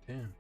Damn.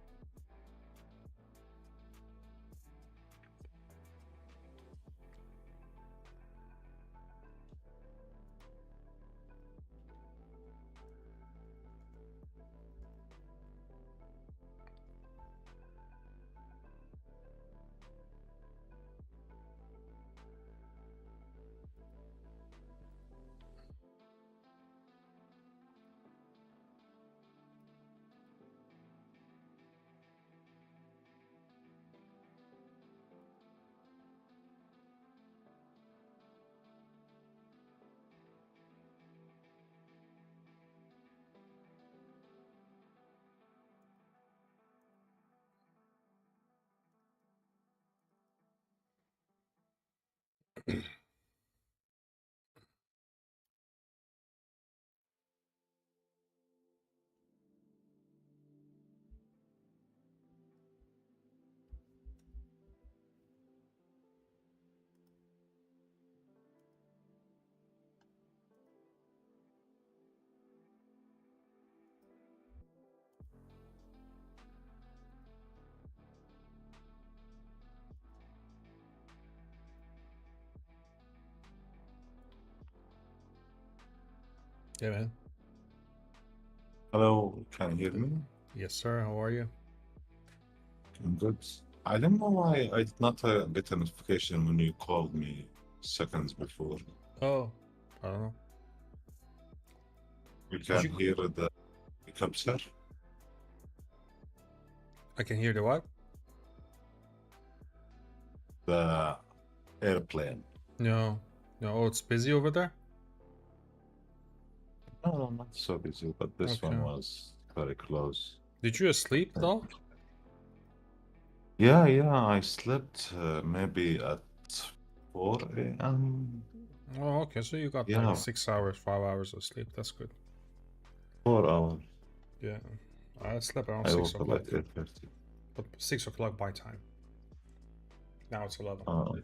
Yeah, man. Hello, can you hear me? Yes, sir. How are you? I'm good. I don't know why I did not get a notification when you called me seconds before. Oh, I don't know. You Did can you? hear the helicopter, I can hear the what? the airplane. No. No. Oh, it's busy over there? No, no, not so busy, but this one Okay. was very close. Did you sleep though? Yeah, I slept maybe at 4 a.m. Oh, okay. So you got like Yeah, 6 hours, 5 hours of sleep. That's good. 4 hours. Yeah. I slept around I six woke up o'clock, at 8:30. but 6 o'clock by time. Now it's 11. No.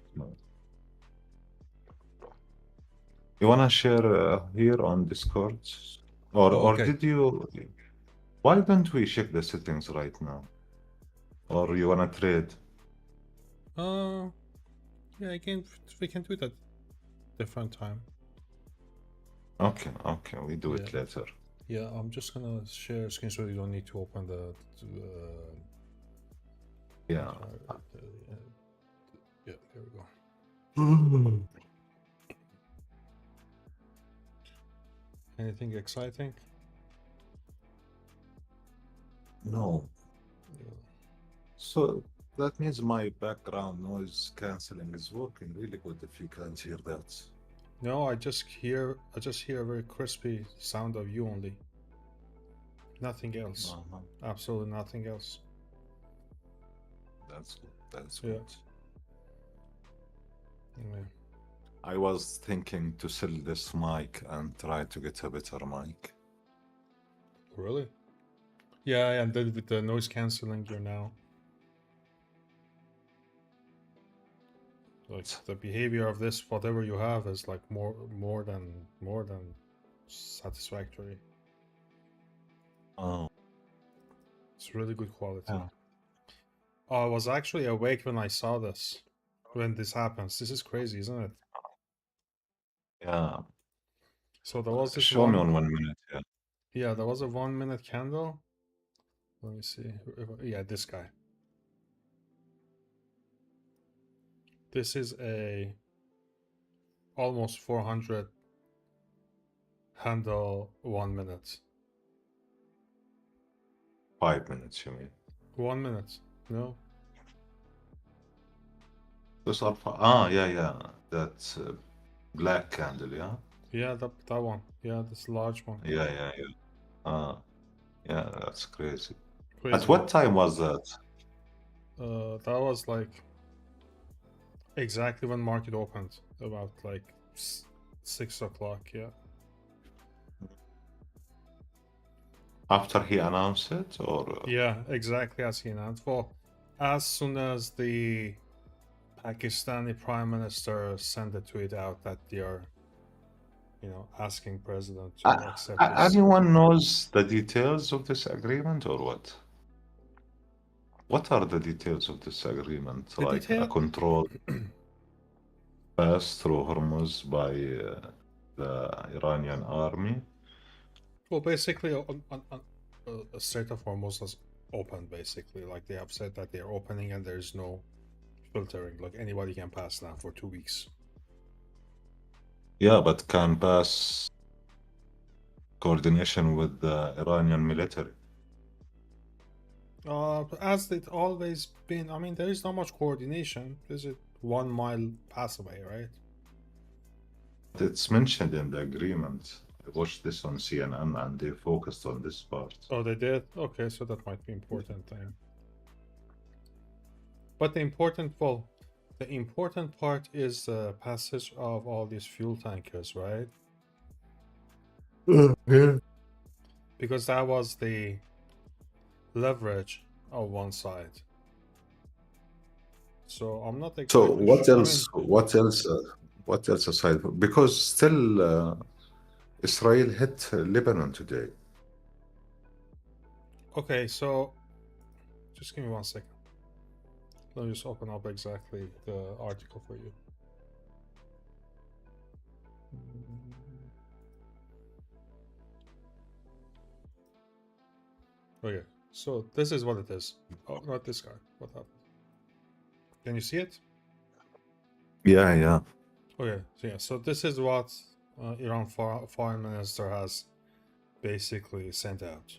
You wanna share here on Discord? Oh, Or okay. did you? Why don't we check the settings right now? Or you wanna trade? Uh, yeah. Again, we can do that different time. Okay, we do Yeah. it later. Yeah. I'm just gonna share screen so you don't need to open the. Yeah. Yeah. There we go. Anything exciting? No. Yeah. So that means my background noise canceling is working really good if you can't hear that. No, I just hear a very crispy sound of you only. Nothing else. Uh-huh. Absolutely nothing else. That's good. That's Yeah. good. Yeah. I was thinking to sell this mic and try to get a better mic. Really? Yeah, and then with the noise cancelling, you're now like the behavior of this whatever you have is like more than satisfactory. Oh, It's really good quality. yeah. Oh, I was actually awake when I saw this. When this happens, this is crazy, isn't it? Yeah. So there was this Show me one. on 1 minute. Yeah. Yeah, there was a 1 minute candle. Let me see. Yeah, this guy. This is a almost 400 handle 1 minute. 5 minutes, you mean? 1 minute. No. Those are yeah. That's black candle, yeah? Yeah, that one. Yeah, this large one. Yeah. Yeah, that's crazy. At Crazy. what time was that? That was like exactly when market opened. About like 6 o'clock. Yeah. After he announced it, or Yeah, exactly as he announced. Well, as soon as the Pakistani Prime Minister sent a tweet out that they are, asking president to accept this. anyone knows the details of this agreement or what? What are the details of this agreement? The Like a detail. control pass through Hormuz by the Iranian army? Well, basically, a Strait of Hormuz is open. Basically, like they have said that they're opening and there's no filtering. Like anybody can pass now for 2 weeks. Yeah, but can pass coordination with the Iranian military. As it always been. I mean, there is not much coordination. Is it 1 mile pass away, right? It's mentioned in the agreement. I watched this on CNN and they focused on this part. Oh, they did. Okay, so that might be important then. But the important part is the passage of all these fuel tankers, right? Yeah. Because that was the leverage of one side. So I'm not So exactly what sure. I else? mean, What else aside? Because still, Israel hit Lebanon today. okay, so just give me 1 second. Let me just open up exactly the article for you. Okay, so this is what it is. Oh, not this guy. What happened? Can you see it? Yeah, yeah. Okay, so yeah, so this is what Iran foreign minister has basically sent out.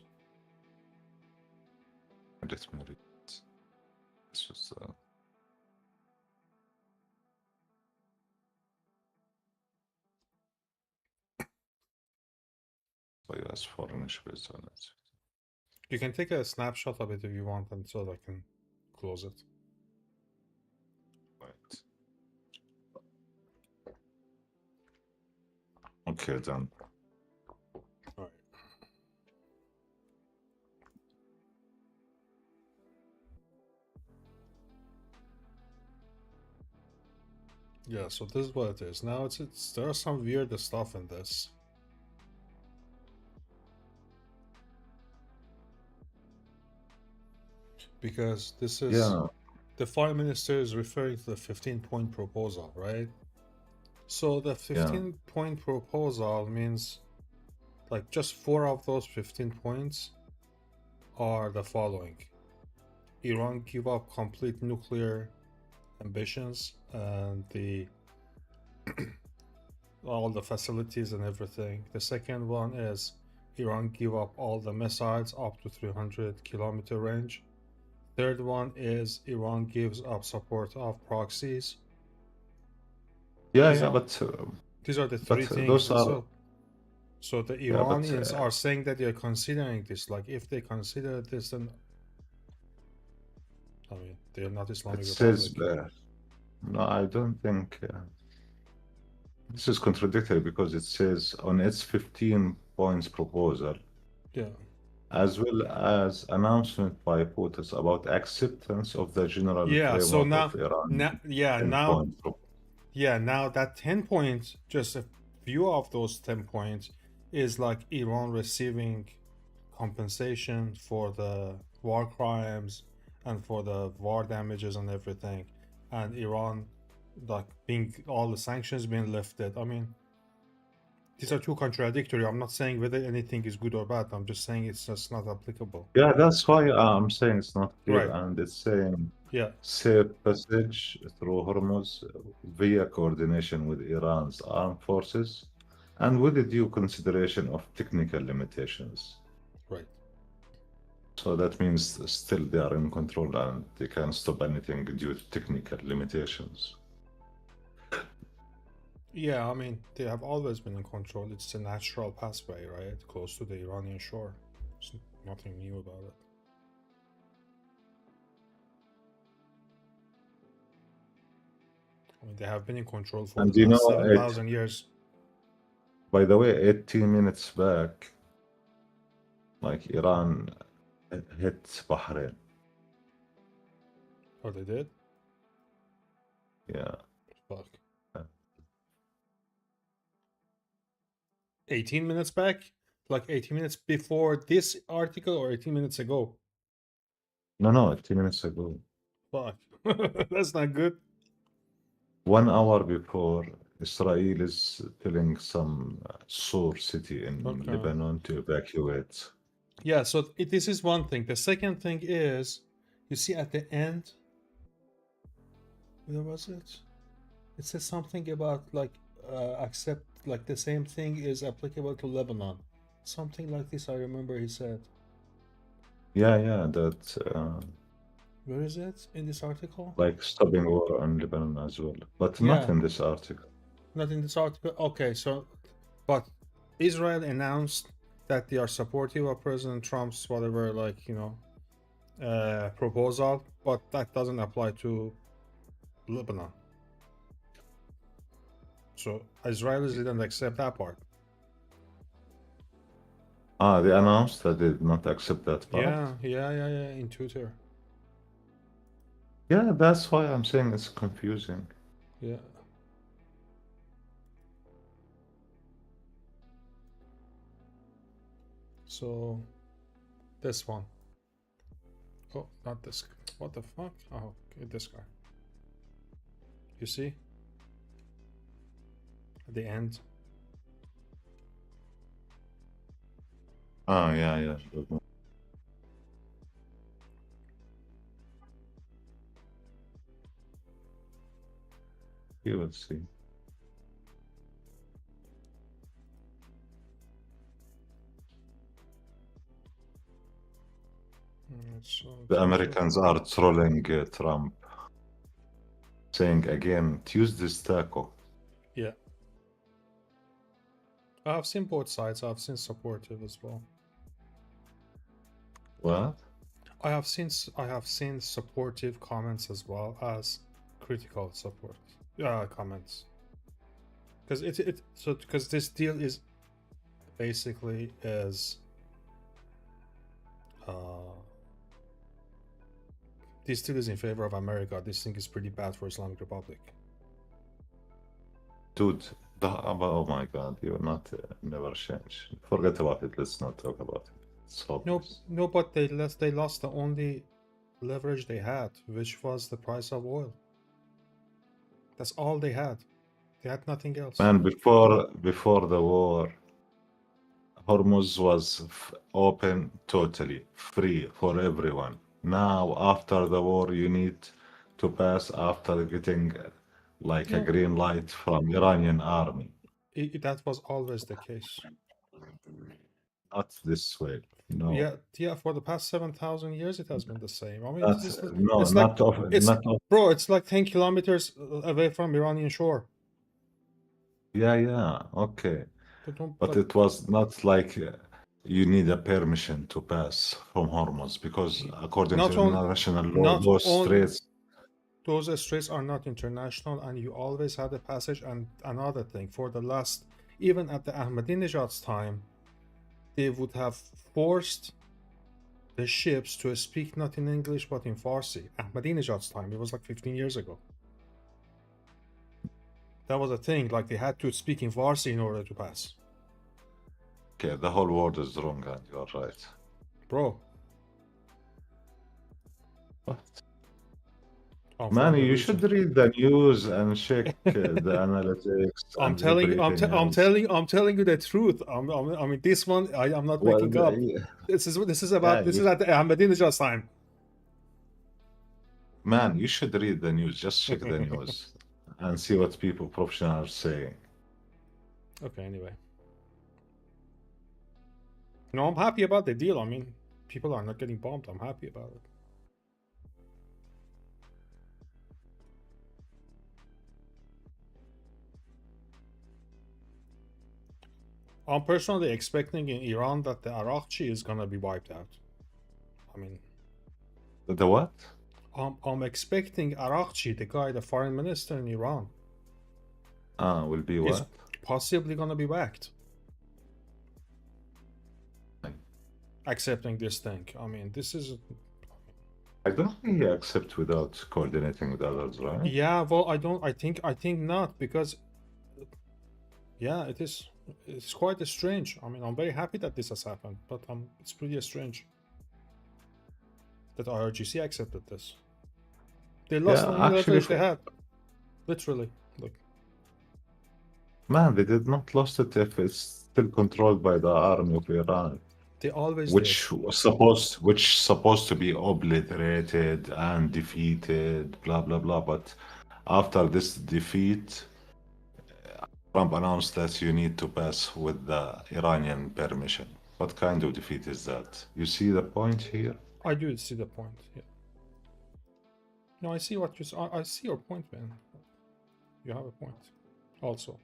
Let me read it. This was by US foreign affairs on it. You can take a snapshot of it if you want, and so I can close it. Right. Okay, done. All right. Yeah, so this is what it is. Now it's there's some weird stuff in this. Because this is Yeah, the foreign minister is referring to the 15-point proposal, right? So the yeah. 15-point proposal means like just 4 of those 15 points are the following. Iran give up complete nuclear ambitions and all the facilities and everything. The second one is Iran give up all the missiles up to 300-kilometer range. Third one is Iran gives up support of proxies. Yeah, These yeah, are these are the three things. those are So the yeah, but Iranians are saying that they're considering this. Like if they consider this, then I mean they're not Islamic it says Republic. no, I don't think this is contradictory because it says on its 15 points proposal, Yeah. as well as announcement by POTUS about acceptance of the general Yeah. So framework of now, Iran yeah, 10 now, point proposal. yeah, now that 10 points, just a few of those 10 points is like Iran receiving compensation for the war crimes and for the war damages and everything, and Iran like being all the sanctions being lifted. I mean, these are two contradictory. I'm not saying whether anything is good or bad. I'm just saying it's just not applicable. Yeah, that's why I'm saying it's not clear, Right. and it's saying Yeah. safe passage through Hormuz via coordination with Iran's armed forces and with the due consideration of technical limitations. Right. So that means still they are in control and they can stop anything due to technical limitations. Yeah, I mean, they have always been in control. It's a natural passway, right? Close to the Iranian shore. There's nothing new about it. I mean, they have been in control for And the you last know, 7,000 years. by the way, 18 minutes back, like Iran hit Bahrain. Oh, they did? Yeah. Fuck. 18 minutes back? Like 18 minutes before this article or 18 minutes ago? No, 2 minutes ago. Fuck. That's not good. 1 hour before, Israel is telling some Sur city in Okay. Lebanon to evacuate. Yeah, so this is one thing. The second thing is, you see at the end, where was it? It says something about like accept, like the same thing is applicable to Lebanon. Something like this, I remember he said. Yeah, that Where is it in this article? like stopping war on Lebanon as well, but not Yeah, in this article. not in this article. Okay, so, but Israel announced that they are supportive of President Trump's whatever, like, proposal, but that doesn't apply to Lebanon. So Israelis didn't accept that part. They announced that they did not accept that part. Yeah, in Twitter. Yeah, that's why I'm saying it's confusing. Yeah. So this one. Oh, not this guy. What the fuck? Oh, okay, this guy. You see? At the end. Yeah. You will see. The Americans are trolling Trump, saying again, Tuesday's taco. Yeah. I've seen both sides. I've seen supportive as well. What? I have seen supportive comments as well as critical support comments. Because because this deal is basically is this deal is in favor of America. This thing is pretty bad for Islamic Republic. Dude, oh my god, you're not, never change. Forget about it, let's not talk about it. It's hopeless. No, but they lost the only leverage they had, which was the price of oil. That's all they had. They had nothing else. Man, before the war, Hormuz was open totally, free for everyone. Now, after the war, you need to pass after getting like a No, green light from Iranian army. that was always the case. Not this way. No. Yeah. For the past 7,000 years, it has been the same. I mean, That's no, it's like it's not of. bro. It's like 10 kilometers away from Iranian shore. Yeah, okay. But don't But like it was not like you need a permission to pass from Hormuz because according to not on international law, not those on straits. those straits are not international, and you always had a passage. And another thing, for the last, even at the Ahmadinejad's time, they would have forced the ships to speak not in English but in Farsi. Ahmadinejad's time, it was like 15 years ago. That was a thing, like they had to speak in Farsi in order to pass. Okay, the whole world is wrong, and you're right. Bro. What? For Man, the you reason. should read the news and check the analytics and everything else. I'm telling you the truth. I mean, this one I'm not Well, making up. yeah, This is this is you, at the Ahmadinejad's time. man, you should read the news. Just check the news and see what people professional are saying. Okay, anyway. No, I'm happy about the deal. I mean, people are not getting bombed. I'm happy about it. I'm personally expecting in Iran that the Arakchi is gonna be wiped out. I mean, The what? I'm expecting Arakchi, the guy, the foreign minister in Iran, Will be is what? possibly gonna be whacked. Accepting this thing. I mean, this is. I don't think he accept without coordinating with others, right? Yeah, well, I don't. I think not, because. Yeah, it is. It's quite strange. I mean, I'm very happy that this has happened, but it's pretty strange. that IRGC accepted this. They lost any actually, leverage they had, literally. Like, man, they did not lost it if it's still controlled by the army of Iran, they always did. which supposed to be obliterated and defeated, blah blah blah. But after this defeat, Trump announced that you need to pass with the Iranian permission. What kind of defeat is that? You see the point here? I do see the point. Yeah. No, I see what you. I see your point, man. You have a point. Also,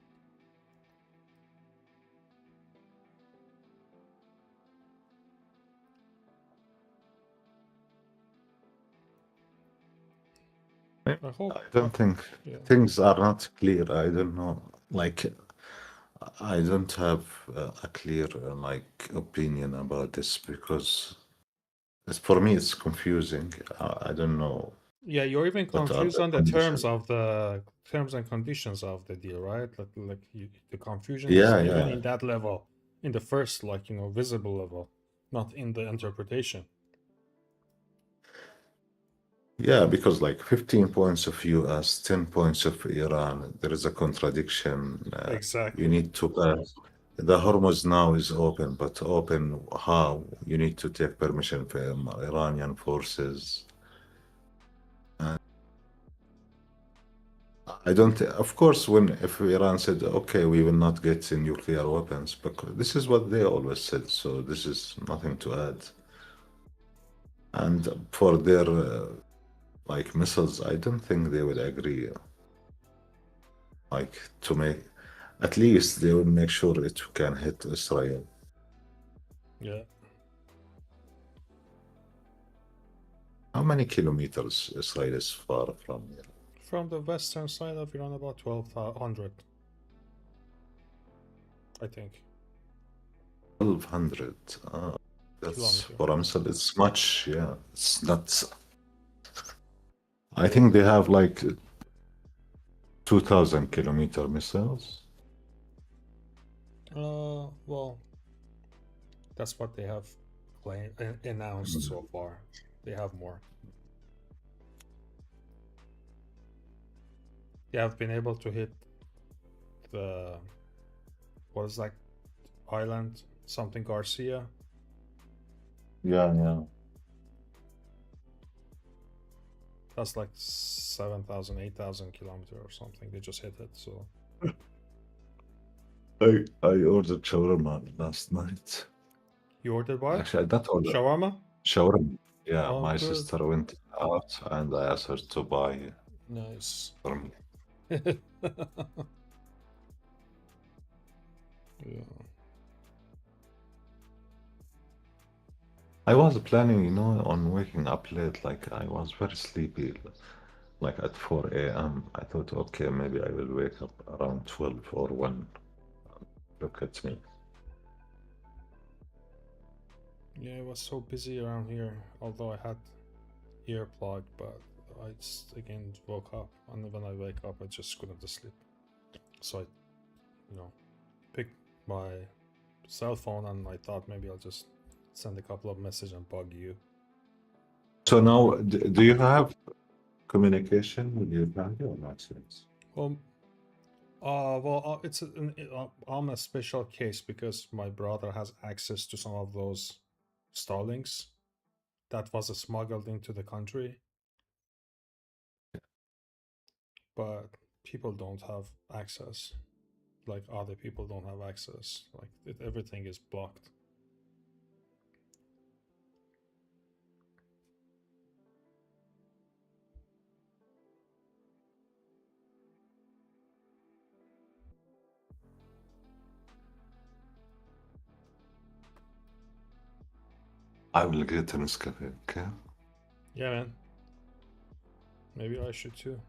I hope. I don't think Yeah. things are not clear. I don't know. Like, I don't have a clear like opinion about this because for me it's confusing. I don't know Yeah, you're even what are confused the on the conditions. terms and conditions of the deal, right? The confusion is Yeah, even yeah, in that level, in the first, visible level, not in the interpretation. yeah. Because like 15 points of US, 10 points of Iran. There is a contradiction. You Exactly. need to pass. The Hormuz now is open, but open how? You need to take permission from Iranian forces. I don't. Of course, when if Iran said, "Okay, we will not get nuclear weapons," because this is what they always said. So this is nothing to add. And for their like missiles, I don't think they would agree. Like to make, at least they will make sure it can hit Israel. Yeah. How many kilometers Israel is far from here? From the western side of Iran, about 1,200, I think, 1,200. That's kilometer. for a missile. It's much. Yeah, it's not. I think they have like 2,000 kilometer missiles. Well, that's what they have announced so far. They have more. They have been able to hit the what is that island? Something Garcia. Yeah, yeah. That's like 7,000, 8,000 kilometers or something. They just hit it. So I ordered shawarma last night. you ordered what? Actually, I not order Shawarma? shawarma. Yeah, Oh, my good. sister went out and I asked her to buy Nice. for me. Yeah. I was planning, on waking up late. Like I was very sleepy, like at 4 a.m. I thought, okay, maybe I will wake up around 12 or 1. Look at me. Yeah, it was so busy around here. Although I had earplug, but I just again woke up, and when I wake up, I just couldn't sleep. So I, picked my cell phone, and I thought maybe I'll just send a couple of messages and bug you. So now, do you have communication with your family or not since? Well, I'm a special case because my brother has access to some of those Starlinks that was smuggled into the country, but people don't have access. Like other people don't have access. Everything is blocked. I will get a Nescafe, okay? Yeah, man. Maybe I should too.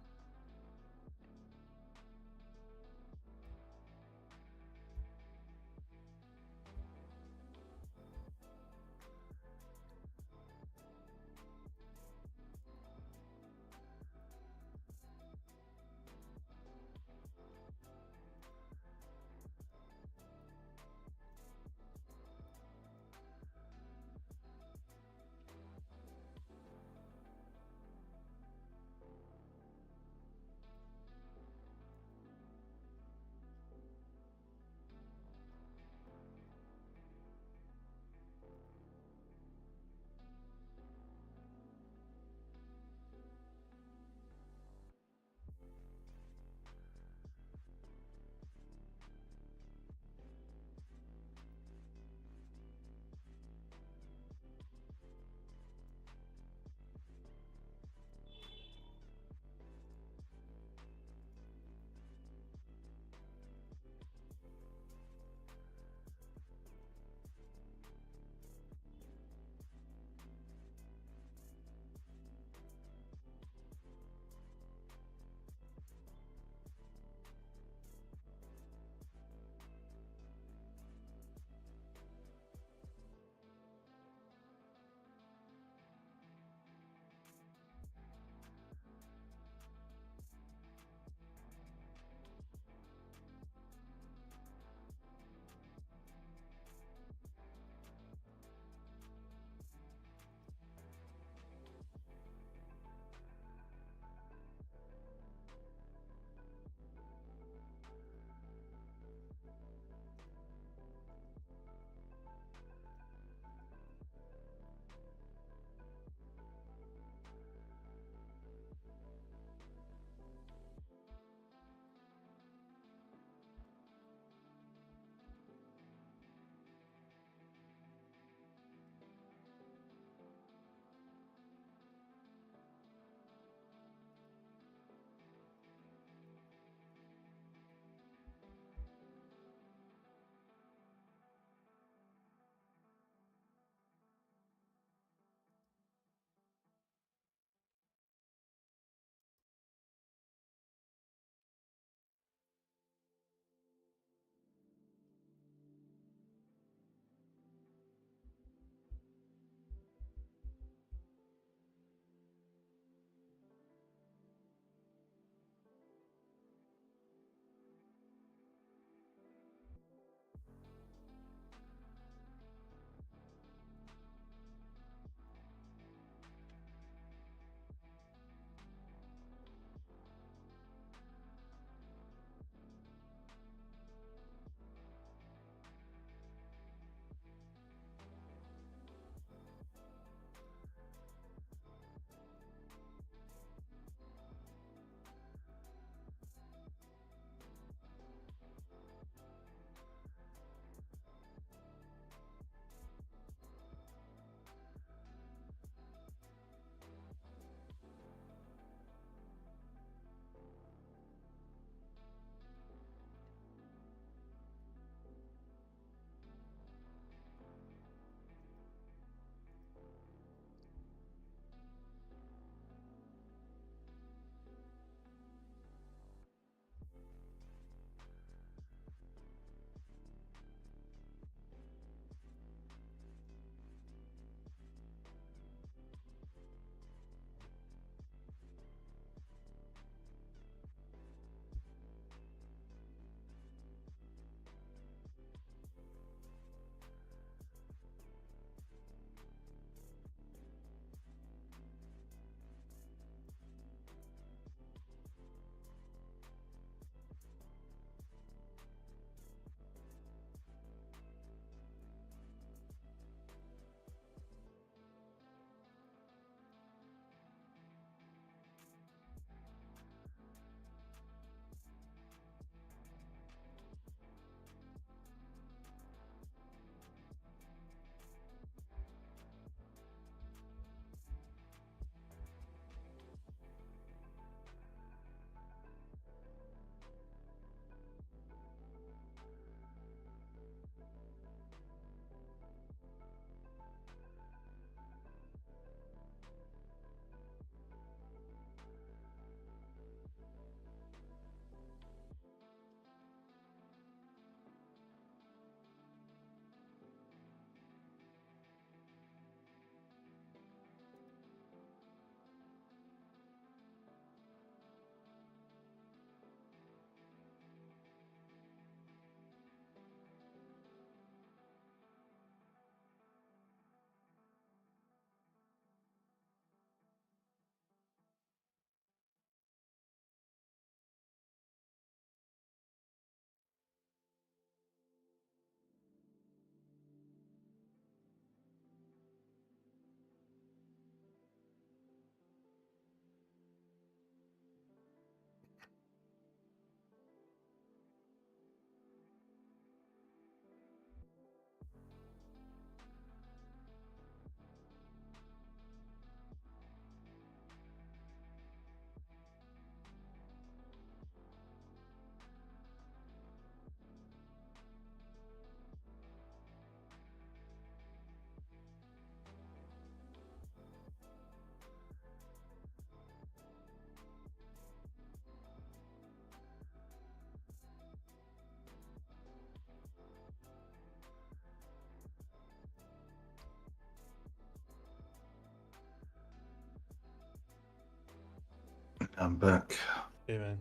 I'm back. Hey man.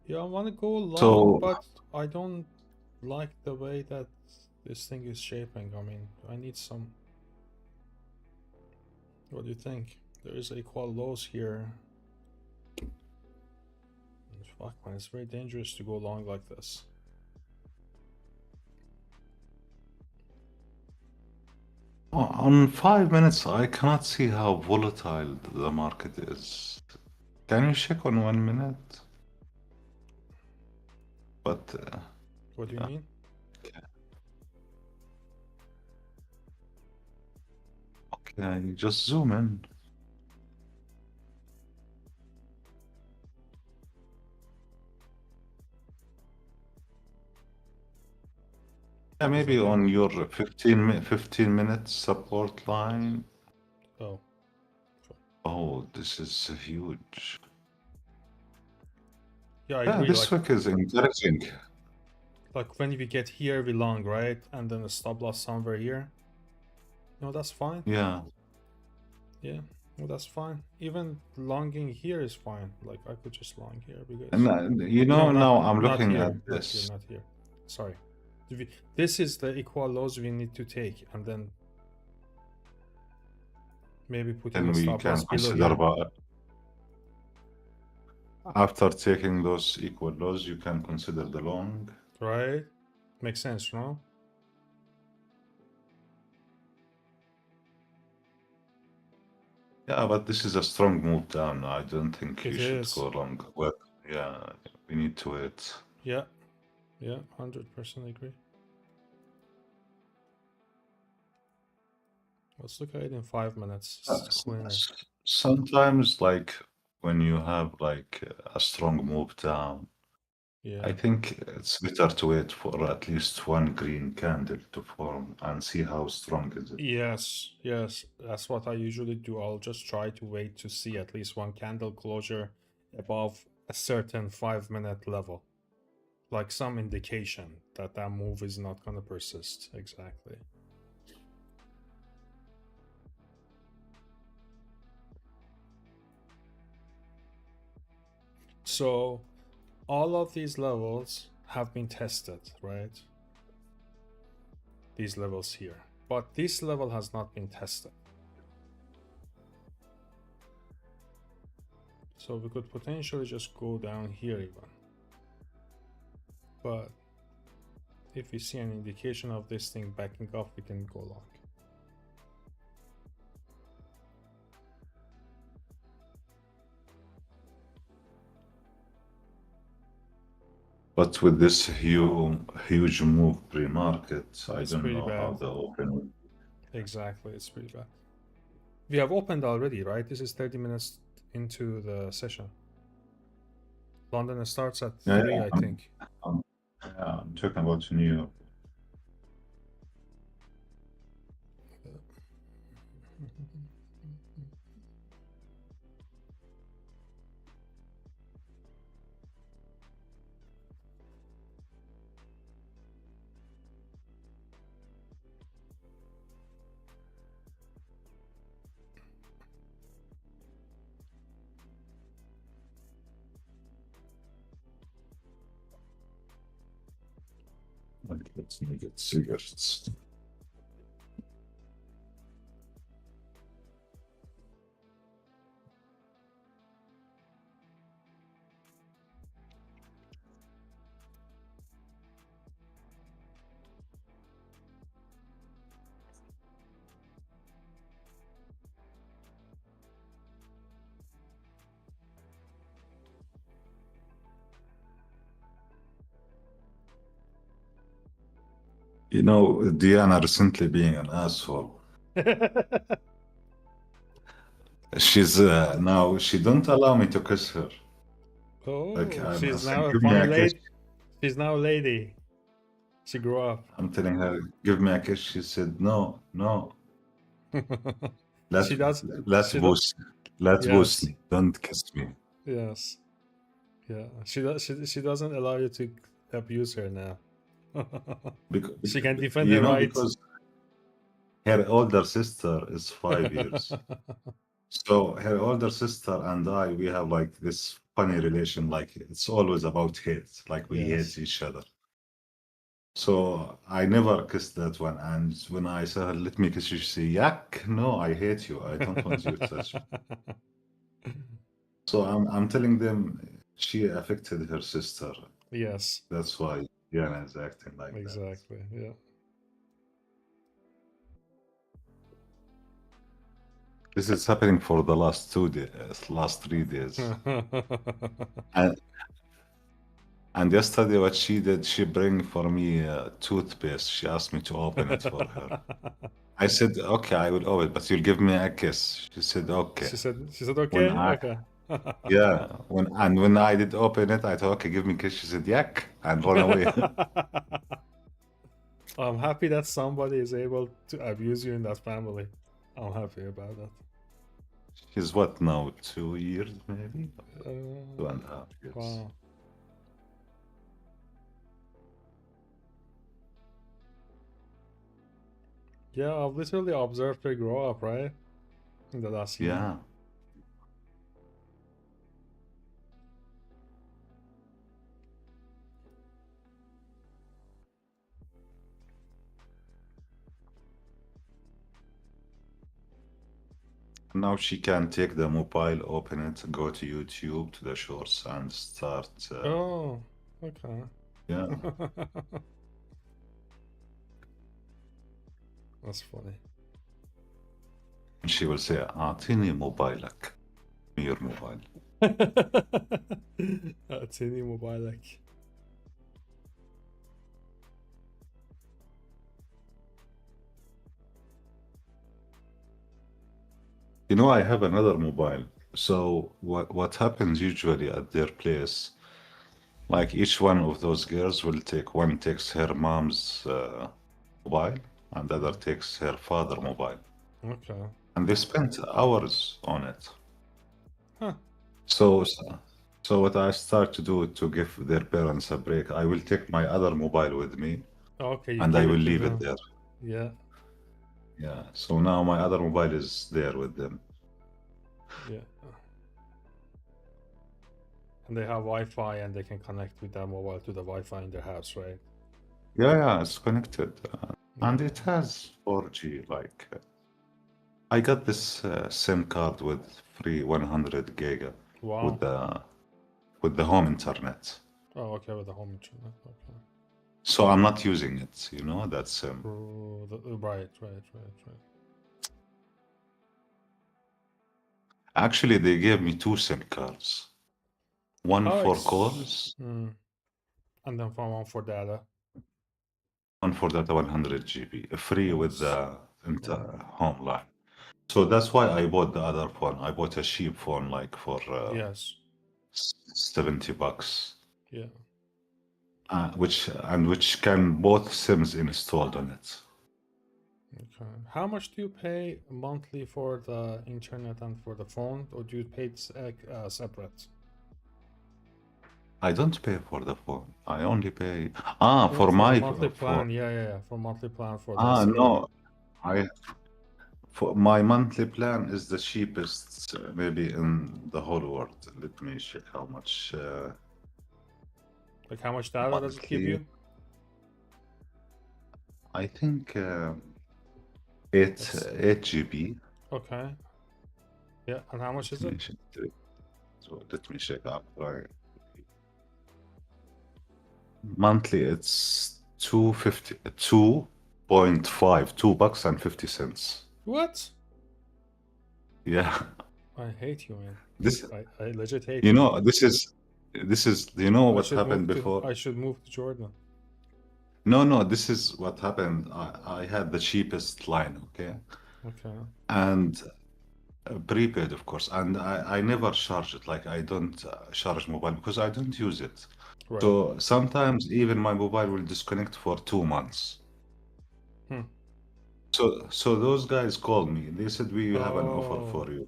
Yeah, I want to go long, So, but I don't like the way that this thing is shaping. I mean, I need some. What do you think? There is equal lows here. Fuck man, it's very dangerous to go long like this. on 5 minutes, I cannot see how volatile the market is. Can you check on 1 minute? But What do you mean? okay, just zoom in. Yeah, maybe on your 15 minute support line. Oh. Oh, this is huge. Yeah, I Yeah, agree. this wick is encouraging. Like when we get here, we long, right? And then a stop loss somewhere here. No, that's fine. Yeah. Yeah, no, that's fine. Even longing here is fine. Like I could just long here because And you no, know, now I'm not looking here, at not this. here, not here. Sorry. This is the equal lows we need to take, and then maybe putting Then a we stop can loss below consider here. about after taking those equal lows, you can consider the long. Right? Makes sense, no? Yeah, but this is a strong move down. I don't think It you should is. go long. Well, yeah, we need to wait. Yeah. Yeah, 100% agree. Let's look at it in 5 minutes. It's cleaner. Sometimes, like when you have like a strong move down, Yeah. I think it's better to wait for at least one green candle to form and see how strong is it. Yes, yes, that's what I usually do. I'll just try to wait to see at least one candle closure above a certain 5-minute level. Like some indication that that move is not going to persist. Exactly. So all of these levels have been tested, right? These levels here. But this level has not been tested. So we could potentially just go down here even. But if we see an indication of this thing backing up, we can go long. But with this huge move pre-market, I It's don't pretty know how bad. the open will. Exactly, it's pretty bad. We have opened already, right? This is 30 minutes into the session. London starts at 3, I think. I'm talking about New York. Let's make it cigarettes. You know, Diana recently being an asshole. She's now she don't allow me to kiss her. Like Oh, I'm she's saying, now a give me fine a kiss. lady. She's now a lady. She grew up. I'm telling her, give me a kiss. She said, no, no. Let's She does. let's She does. boost. Let's boost Yes. me. Don't kiss me. Yes. Yeah. She does. She doesn't allow you to abuse her now. Because, She can defend you her know, rights. because her older sister is 5 years. So her older sister and I, we have like this funny relation. Like it's always about hate. Like we hate Yes. each other. So I never kissed that one. And when I said, "Let me kiss you," she said, "Yuck! No, I hate you. I don't want you to touch me." So I'm telling them she affected her sister. Yes, That's why Diana is acting like that. exactly. Yeah. This is happening for the last 2 days, last 3 days. And and yesterday, what she did, she bring for me a toothpaste. She asked me to open it for her. I said, "Okay, I will open it, but you'll give me a kiss." She said, "Okay." She said When okay, I okay. Yeah, when I did open it, I thought, "Okay, give me a kiss." She said, "Yuck," and run away. I'm happy that somebody is able to abuse you in that family. I'm happy about that. She's what now? 2 years, maybe Uh, 2.5 years. wow. Yeah, I've literally observed her grow up, right? In the last year. Yeah. Now she can take the mobile, open it, go to YouTube, to the shorts, and start. Oh, okay. Yeah. That's funny. She will say, "أعطيني موبايلك." Your mobile. اعطيني موبايلك. You know, I have another mobile. So what happens usually at their place? Like each one of those girls will take one takes her mom's mobile, and the other takes her father mobile, Okay. and they spend hours on it. Huh. So, so what I start to do to give their parents a break, I will take my other mobile with me, Okay, you and I give will it to leave it them. there. Yeah. Yeah. So now my other mobile is there with them. Yeah. And they have Wi-Fi and they can connect with their mobile to the Wi-Fi in their house, right? Yeah, yeah, it's connected, and Yeah. it has 4G. Like I got this SIM card with free 100 giga Wow. with the home internet. Oh, okay, with the home internet. Okay. So I'm not using it, that SIM. Right, right, right, right. Actually, they gave me two SIM cards. One Oh, for calls, and then for one for data. one for data 100 GB, free with Nice. the Wow. home line. So that's why I bought the other phone. I bought a cheap phone, like for Yes. $70, Yeah. which can both SIMs installed on it. Okay. How much do you pay monthly for the internet and for the phone, or do you pay separate? I don't pay for the phone. I only pay No, for for the my monthly for plan. Yeah, yeah, yeah. For monthly plan for the cellular. no. I For my monthly plan is the cheapest maybe in the whole world. Let me check how much Like, how much data does it give monthly. you? I think 8 It's 8 GB. okay. Yeah, and how much is Let it? me check. So let me check out. Right. Monthly it's 250 2.5 $2 and 50 cents. What? Yeah. I hate you, man. This I legit hate you you. know this is do you know I what should happened move to before? I should move to Jordan. No, this is what happened. I had the cheapest line, okay? Okay. And prepaid, of course. And I never charge it. Like I don't charge mobile because I don't use it. Right. So sometimes even my mobile will disconnect for 2 months. Hmm. So those guys called me. They said we have an offer Oh. for you.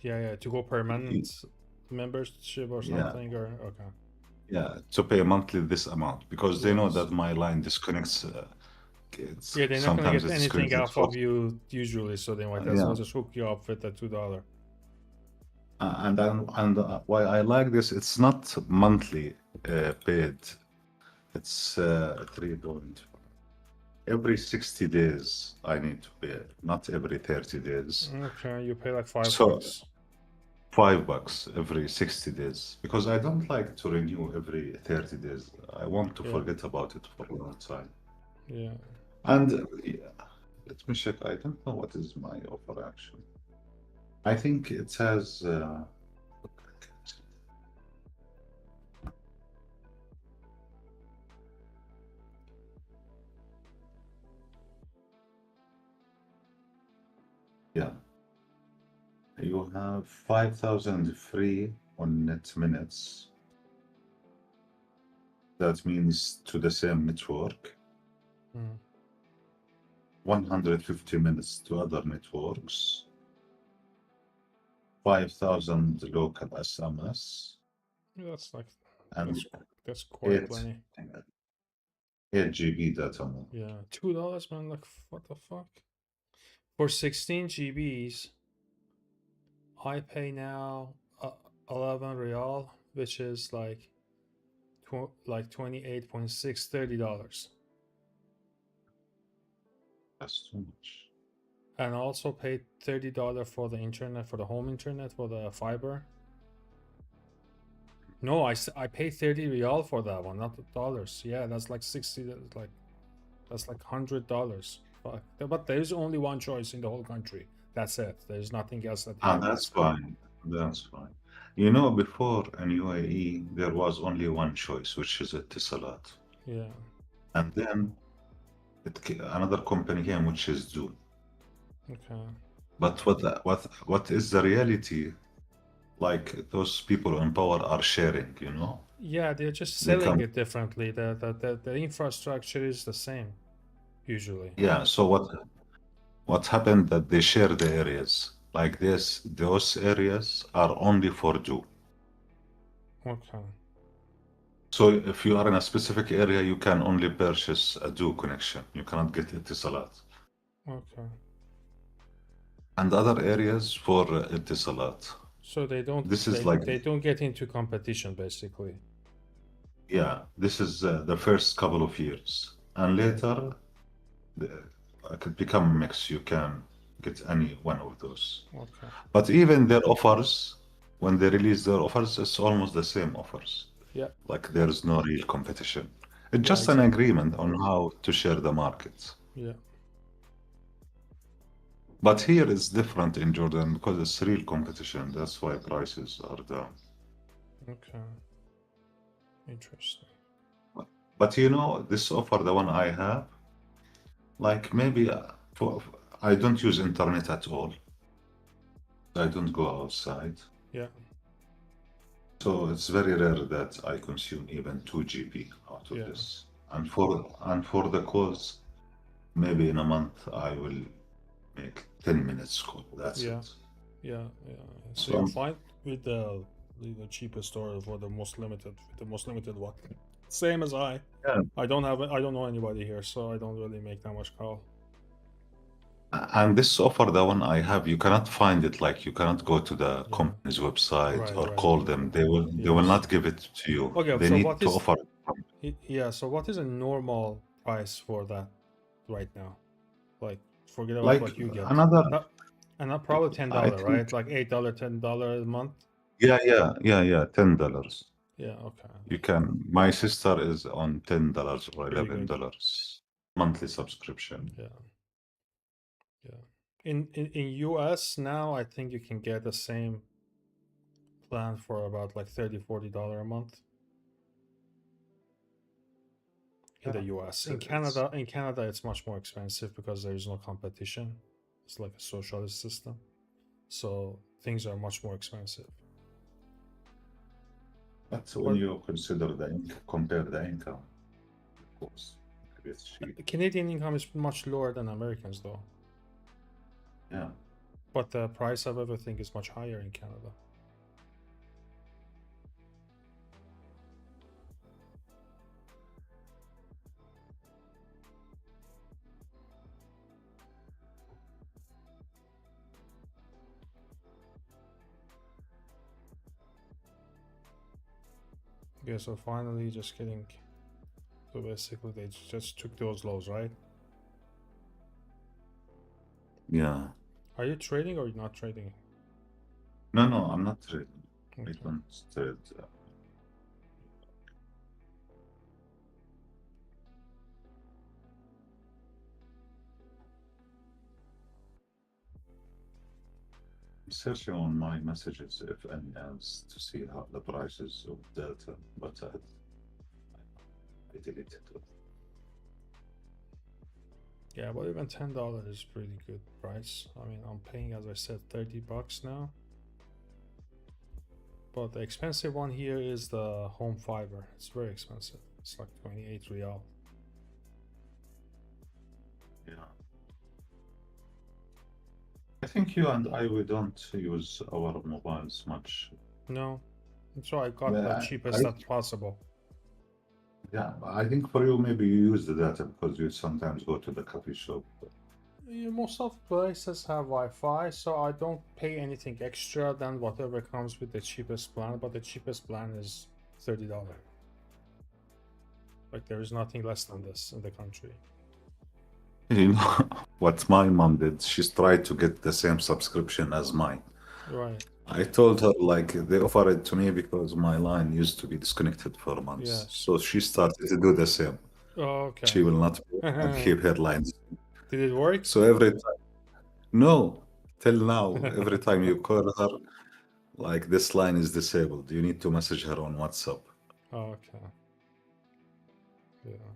Yeah, yeah. To go permanent membership or Yeah, something, or okay. yeah, to pay monthly this amount because they know Yes. that my line disconnects. It's Yeah, they're not gonna sometimes get it's anything disconnected off for of you usually, so they might as well yeah. just hook you up with the $2. And why I like this, it's not monthly paid. It's 3 point. Every 60 days I need to pay, not every 30 days. Okay, you pay like $5. So $5 every 60 days because I don't like to renew every 30 days. I want to Yeah, forget about it for a long time. yeah. And yeah, let me check. I don't know what is my offer actually. I think it has. Yeah, you have 5,000 free on net minutes. That means to the same network. Mm. 150 minutes to other networks. 5,000 local SMS. That's like And that's quite 8, plenty. 8 GB data more. Yeah, $2, man. Like what the fuck? For 16 GBs, I pay now 11 real, which is like like 28.6 $30. That's too much. And I also paid $30 for the internet, for the home internet, for the fiber. No, I paid 30 real for that one, not the dollars. Yeah, that's like 60. That's like $100. Fuck. But there's only one choice in the whole country. That's it. There's nothing else that you Ah, can that's ask. fine. That's fine. You know, before in UAE, there was only one choice, which is Etisalat. Yeah. And then another company came, which is Zoom. Okay. But what is the reality? Like those people in power are sharing, you know? Yeah, they're just They selling come, it differently. The infrastructure is the same usually. yeah. So what happened that they share the areas like this? Those areas are only for Zoom. Okay. So if you are in a specific area, you can only purchase a Duo connection. You cannot get Etisalat. Okay. And other areas for Etisalat. So they don't This is they like, they don't get into competition basically. yeah, this is the first couple of years. And later, the, it could become a mix. You can get any one of those. Okay. But even their offers, when they release their offers, it's almost the same offers. Yeah. Like there's no real competition. It's Yeah, just an exactly. agreement on how to share the market. Yeah. But here it's different in Jordan because it's real competition. That's why prices are down. Okay. Interesting. But you know, this offer, the one I have, like maybe I don't use internet at all. I don't go outside. Yeah. So it's very rare that I consume even 2 GB out of Yeah. this. And for the calls, maybe in a month I will make 10 minutes call. That's Yeah. it. Yeah. Yeah. So you're So fine with the cheapest or for the most limited with the most limited one. Same as I. yeah. I don't know anybody here, so I don't really make that much call. And this offer, the one I have, you cannot find it. Like you cannot go to the Yeah. company's website Right. or Right. call them. Okay. They will Yes. not give it to you. Okay. They So need what to is offer. yeah? So what is a normal price for that right now? Like, forget about Like what you get. another, Not, and not probably ten I dollar, think, right? Like $8, $10 a month. yeah, $10. Yeah. Okay. You can. My sister is on $10 or Pretty eleven good. dollars monthly subscription. Yeah. Yeah. In US now, I think you can get the same plan for about like $30 $40 a month in the Yeah, US. it's In Canada, it's much more expensive because there is no competition. It's like a socialist system, so things are much more expensive. but when But you consider compare the income, of course, maybe it's cheap. Canadian income is much lower than Americans, though. Yeah. But the price of everything is much higher in Canada. Okay, so finally just getting. So basically they just took those lows, right? Yeah. Are you trading or you're not trading? No, no, I'm not trading. I Okay. don't trade. I'm searching on my messages if any else to see how the prices of data, but I deleted it. Yeah, but even $10 is pretty good price. I mean, I'm paying, as I said, $30 now. But the expensive one here is the home fiber. It's very expensive. It's like 28 real. Yeah. I think you and I, we don't use our mobiles much. No, so I got the Yeah, cheapest that's possible. yeah, I think for you, maybe you use the data because you sometimes go to the coffee shop. Yeah, most of places have Wi-Fi, so I don't pay anything extra than whatever comes with the cheapest plan. But the cheapest plan is $30. Like there is nothing less than this in the country. You know what my mom did? She's tried to get the same subscription as mine. Right. I told her like they offered it to me because my line used to be disconnected for months. Yes. So she started to do the same. Okay. She will not pay and Did keep her lines. it work? So every time, no, till now, every time you call her, like this line is disabled. You need to message her on WhatsApp. Okay. Yeah.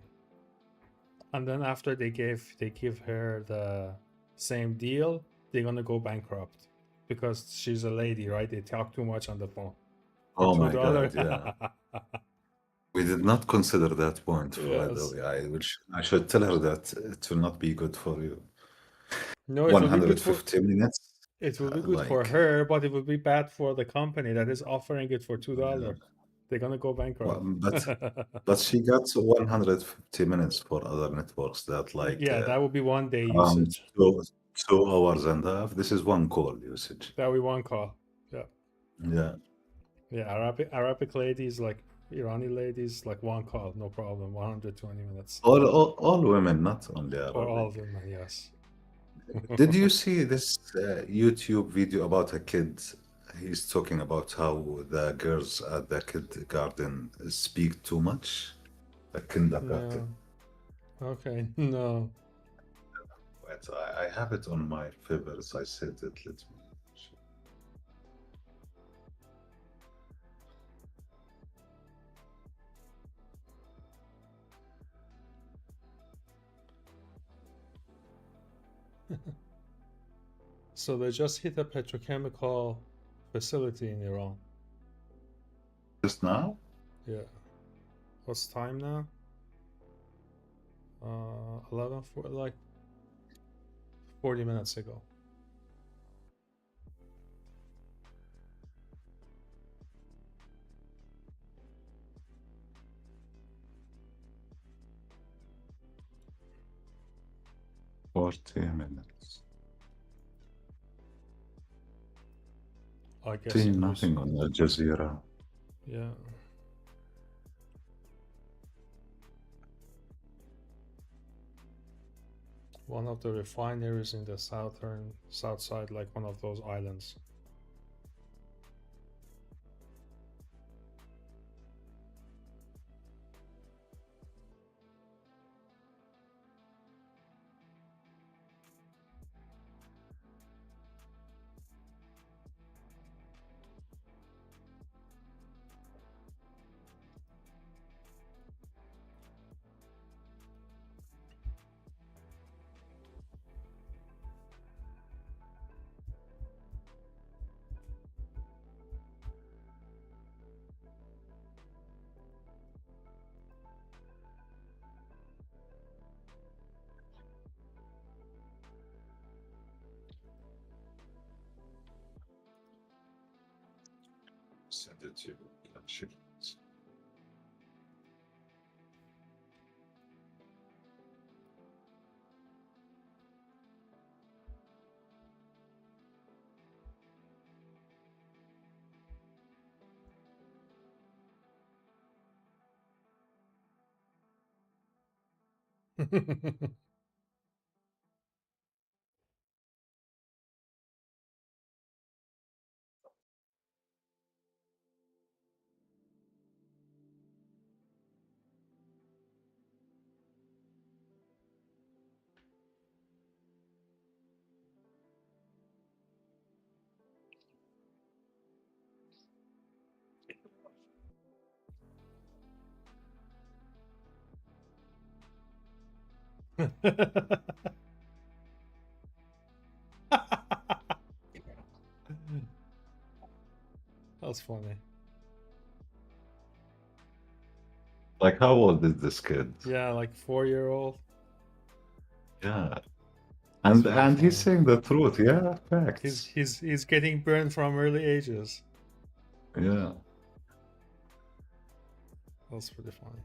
And then after they give her the same deal, they're gonna go bankrupt because she's a lady, right? They talk too much on the phone for Oh two my dollar. God, yeah. We did not consider that point, by the Yes. way. I should tell her that it will not be good for you. No, it will be good for 150 minutes, it will be good for like, her, but it will be bad for the company that is offering it for yeah. $2. They're gonna go Well, bankrupt. but she got 150 minutes for other networks that like Yeah, that would be 1 day around usage. 2 hours and a half. This is one call usage. That would be one call. Yeah. Yeah. Yeah, Arabic ladies like Irani ladies like one call, no problem, 120 minutes. All women, not only Or all Arabic. of them, yes. Did you see this YouTube video about a kid? He's talking about how the girls at the kindergarten speak too much. The kindergarten. No. Okay, no. Wait, I have it on my favorites. I said it. Let me. So they just hit a petrochemical facility in Iran. Just now? Yeah. What's time now? 11 for like 40 minutes ago. Forty minutes. I guess See in res nothing on Al Jazeera. yeah. One of the refineries in the south side, like one of those islands. Send it to you. Check it. That's funny. Like, how old is this kid? Yeah, like 4-year-old. Yeah. That's And very and he's funny. saying the truth. Yeah, He's facts. he's he's getting burned from early ages. Yeah. That's pretty funny.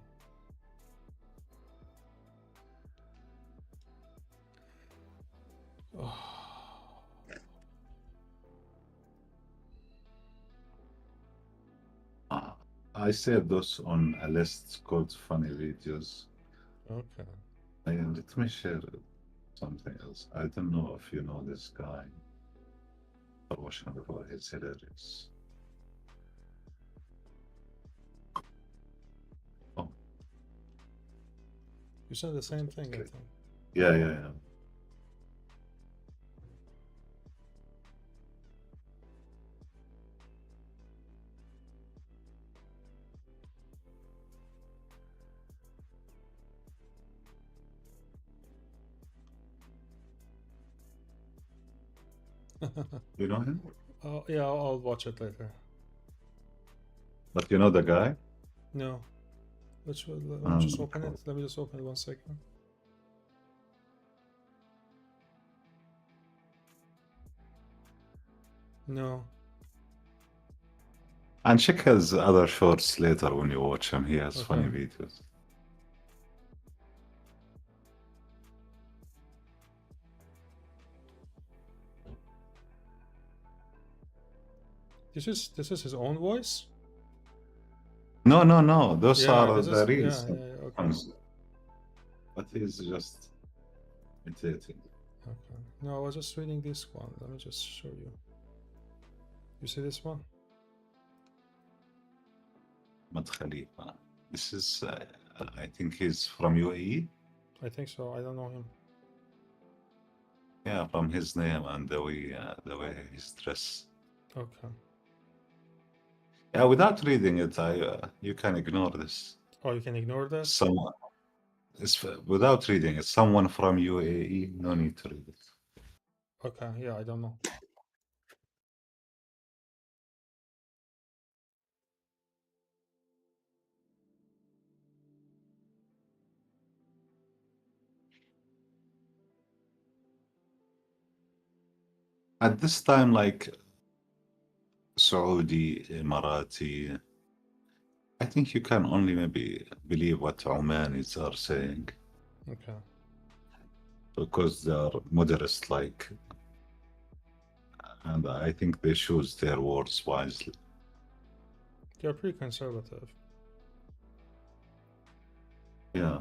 I saved those on a list called funny videos. Okay. Let me share something else. I don't know if you know this guy. Or watching before, he's hilarious. Oh, You said the same thing, I okay. think. Yeah, yeah, yeah. You know him? Oh yeah, I'll watch it later. But you know the guy? No, let me just open it. Cool. Let me just open it 1 second. No. And check his other shorts later when you watch him. He has funny Okay. videos. This is his own voice. No, no, no. Those Yeah, are this the is yeah, reels. yeah, okay. But he's just imitating. Okay. No, I was just reading this one. Let me just show you. You see this one? Ahmad Khalifa. This is, I think he's from UAE. I think so. I don't know him. Yeah, from his name and the way he's dressed. Okay. Yeah, without reading it, you can ignore this. Oh, you can ignore that? Someone, without reading it, someone from UAE, no need to read it. Okay, yeah, I don't know. At this time, like Saudi, Emirati, I think you can only maybe believe what Omanis are saying Okay. because they are moderate, like, and I think they choose their words wisely. They're pretty conservative. Yeah.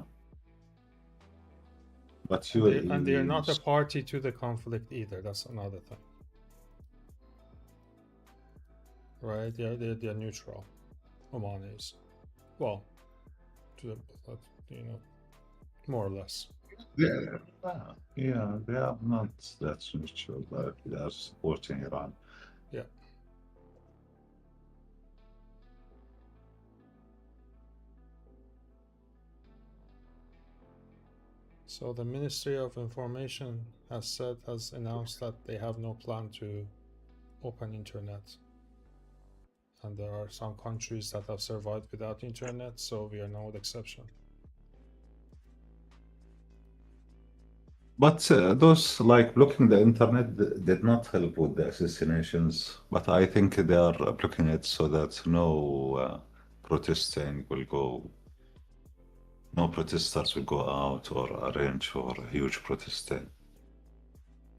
But And they're not a UAE, party to the conflict either. That's another thing. Right? They're neutral. Oman is. Well, to the, more or less. yeah, yeah, they are not that neutral, but they are supporting Iran. Yeah. So the Ministry of Information has announced that they have no plan to open internet. And there are some countries that have survived without internet, so we are no exception. But those like blocking the internet did not help with the assassinations. But I think they are blocking it so that protesting will go, no protesters will go out or arrange for huge protesting.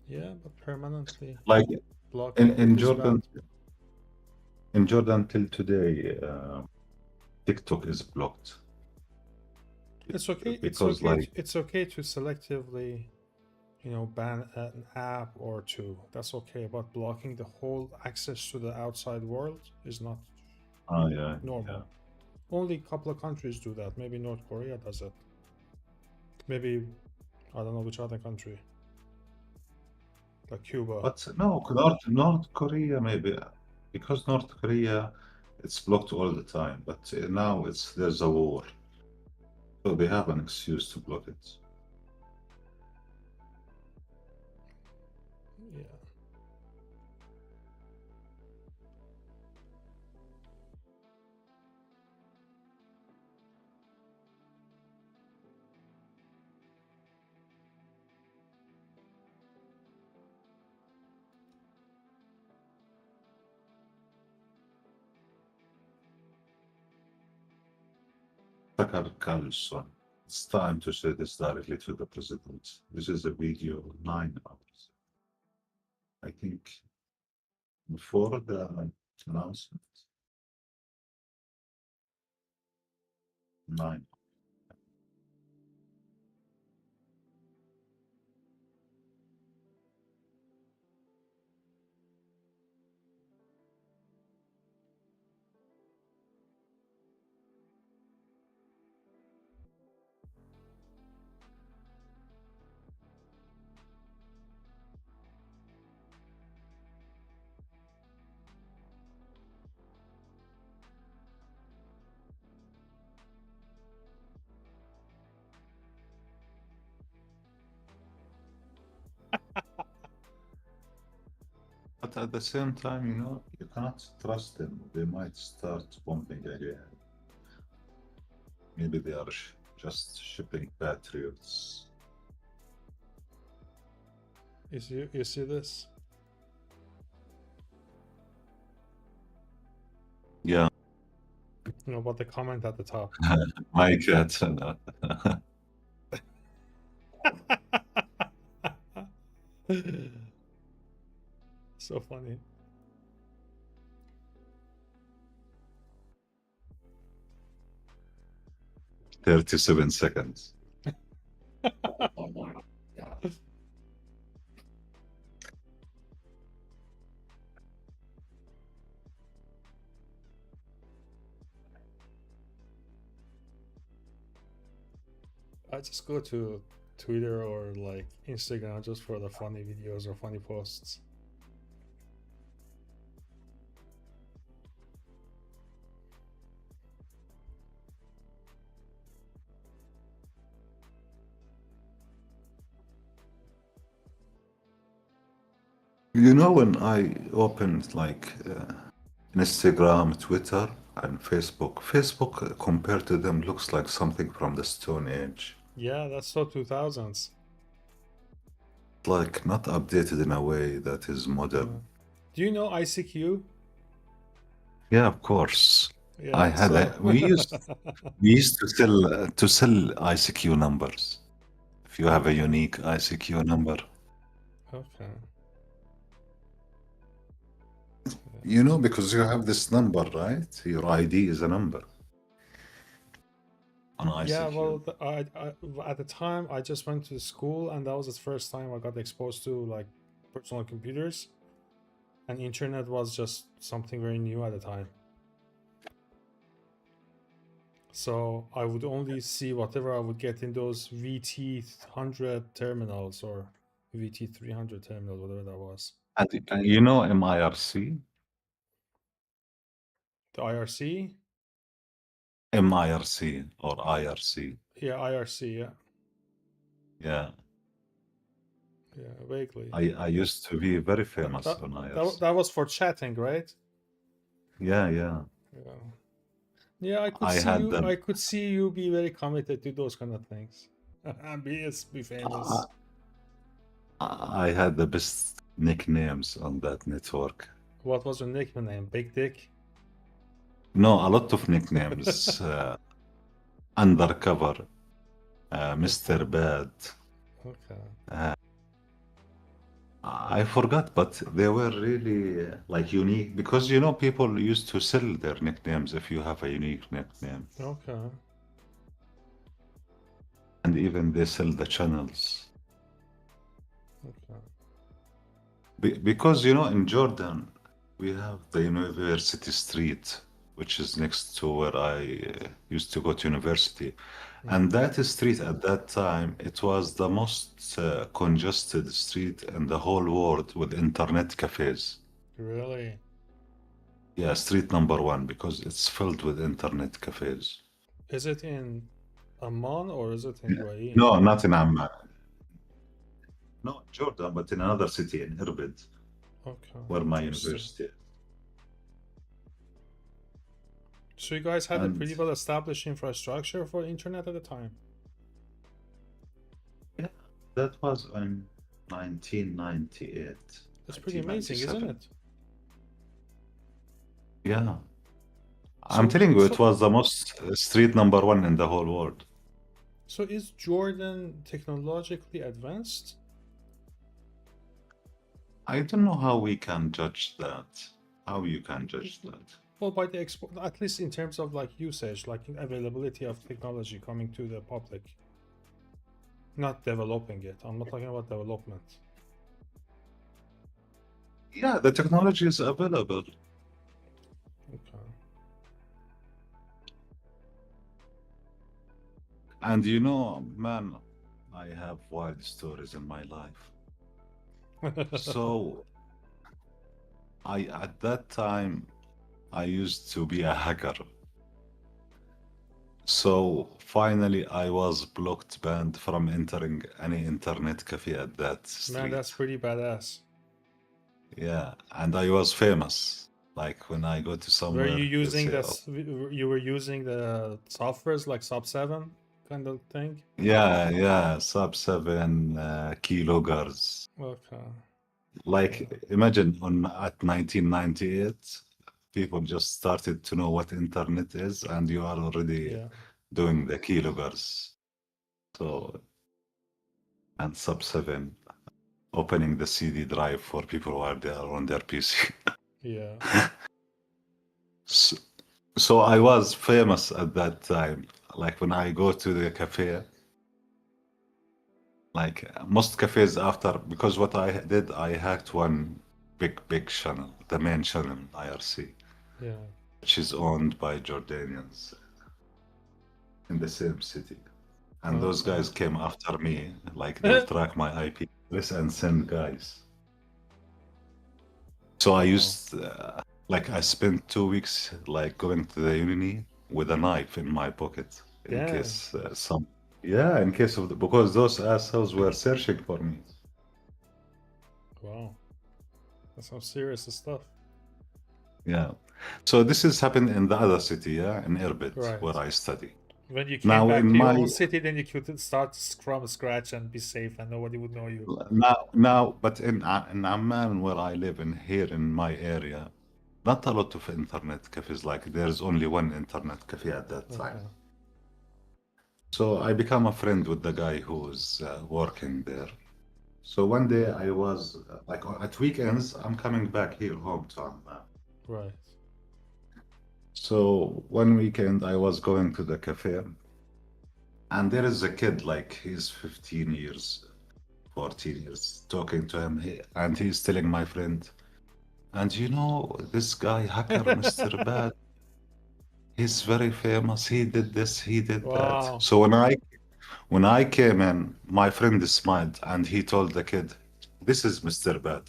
Yeah, but permanently Like blocking it in is bad. Jordan till today, TikTok is blocked. It's okay. It's because okay. like It's okay to selectively, ban an app or two. That's okay. But blocking the whole access to the outside world is not oh yeah, yeah. normal. Only a couple of countries do that. Maybe North Korea does it. Maybe I don't know which other country, like Cuba. But no, North Korea maybe because North Korea it's blocked all the time. But now there's a war, so they have an excuse to block it. Yeah. Tucker Carlson. It's time to say this directly to the president. This is a video 9 hours. I think before the announcement, 9. But at the same time, you cannot trust them. They might start bombing again. Maybe they are just shipping patriots. You see this? Yeah, But the comment at the top. my cat. So funny. 37 seconds. I just go to Twitter or like Instagram just for the funny videos or funny posts. When I opened like Instagram, Twitter, and Facebook compared to them looks like something from the Stone Age. Yeah, that's so 2000s. Like not updated in a way that is modern. Do you know ICQ? Yeah, of course. I Yeah, had so we used to sell ICQ numbers. If you have a unique ICQ number, okay. because you have this number, right? Your ID is a number on Yeah, ICQ. well, at the time I just went to school, and that was the first time I got exposed to like personal computers, and internet was just something very new at the time. So I would only see whatever I would get in those VT100 terminals or VT300 terminals, whatever that was. And you know MIRC? The IRC? MIRC or IRC. Yeah, IRC. Yeah, Yeah. yeah, vaguely. I used to be very That, famous that, on that, IRC. that was for chatting, right? Yeah, yeah. Yeah. Yeah, I could I see had you. them. I could see you be very committed to those kind of things. be famous. I had the best nicknames on that network. What was your nickname? Big Dick? No, a lot of nicknames. Undercover, Mr. Bad. Okay. I forgot, but they were really like unique because people used to sell their nicknames if you have a unique nickname. Okay. and even they sell the channels. Okay. Because you know, in Jordan, we have the University Street, which is next to where I used to go to university. And Mm, that street at that time, it was the most congested street in the whole world with internet cafes. really? Yeah, street number one, because it's filled with internet cafes. Is it in Amman or is it in Yeah. UAE? No, not in Amman. No, Jordan, but in another city, in Irbid, Okay, where my interesting. university is. So you guys had a And pretty well established infrastructure for internet at the time. yeah, that was in 1998, That's pretty amazing, isn't 1997. it? Yeah, I'm So, telling you, it so, was the most street number one in the whole world. so is Jordan technologically advanced? I don't know how we can judge that. How you can judge that. Well, by the at least in terms of like usage, like availability of technology coming to the public, not developing it. I'm not talking about development. Yeah, the technology is available. Okay. And you know, man, I have wild stories in my life. So I at that time I used to be a hacker. So finally I was blocked banned from entering any internet cafe at that Man, that's street. pretty badass. Yeah, and I was famous. Like when I go to Were you somewhere, they using say, "Oh, this? You were using the softwares like Sub 7 kind of thing? yeah, yeah, sub 7 kilohertz." Okay. Like Yeah. imagine on at 1998, people just started to know what internet is, and you are already Yeah. doing the kilohertz. So and sub 7 opening the CD drive for people while they are on their PC. Yeah. So, so I was famous at that time. Like when I go to the cafe, like most cafes after, because what I did, I hacked one big channel, the main channel, IRC, Yeah. which is owned by Jordanians in the same city. And those Okay. guys came after me, like they'll track my IP address and send guys. So I Wow. used, like I spent 2 weeks like going to the uni with a knife in my pocket in Damn. case yeah, in case of because those assholes were searching for me. Wow. That's some serious stuff. Yeah. So this is happened in the other city, yeah, in Irbid, where Right. I study. When you came Now back in to your my own city, then you could start from scratch and be safe, and nobody would know you. but in Amman, where I live in here in my area, not a lot of internet cafes. Like there's only one internet cafe at that time. Okay. So I become a friend with the guy who's working there. So one day I was like at weekends, I'm coming back here home to Amman. Right. So one weekend I was going to the cafe, and there is a kid like he's 15 years, 14 years, talking to him, and he's telling my friend, and you know this guy hacker, Mr. Bad, he's very famous. He did this, he did that. Wow. So when I came in, my friend smiled and he told the kid, "This is Mr. Bad."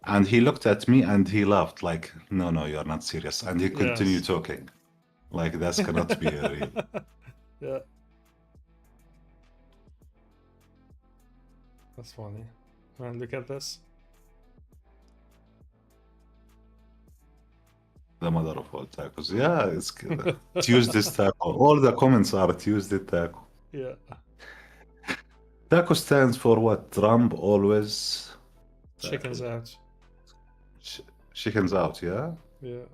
And he looked at me and he laughed, like, "No, no, you're not serious." And he continued Yes. talking, like, that cannot be real. Yeah. That's funny. Man, look at this. The mother of all tacos. Yeah, it's Tuesday's taco. All the comments are Tuesday taco. Yeah. Taco stands for what? Trump always Chickens taco. out. Ch- Chickens out, yeah? Yeah.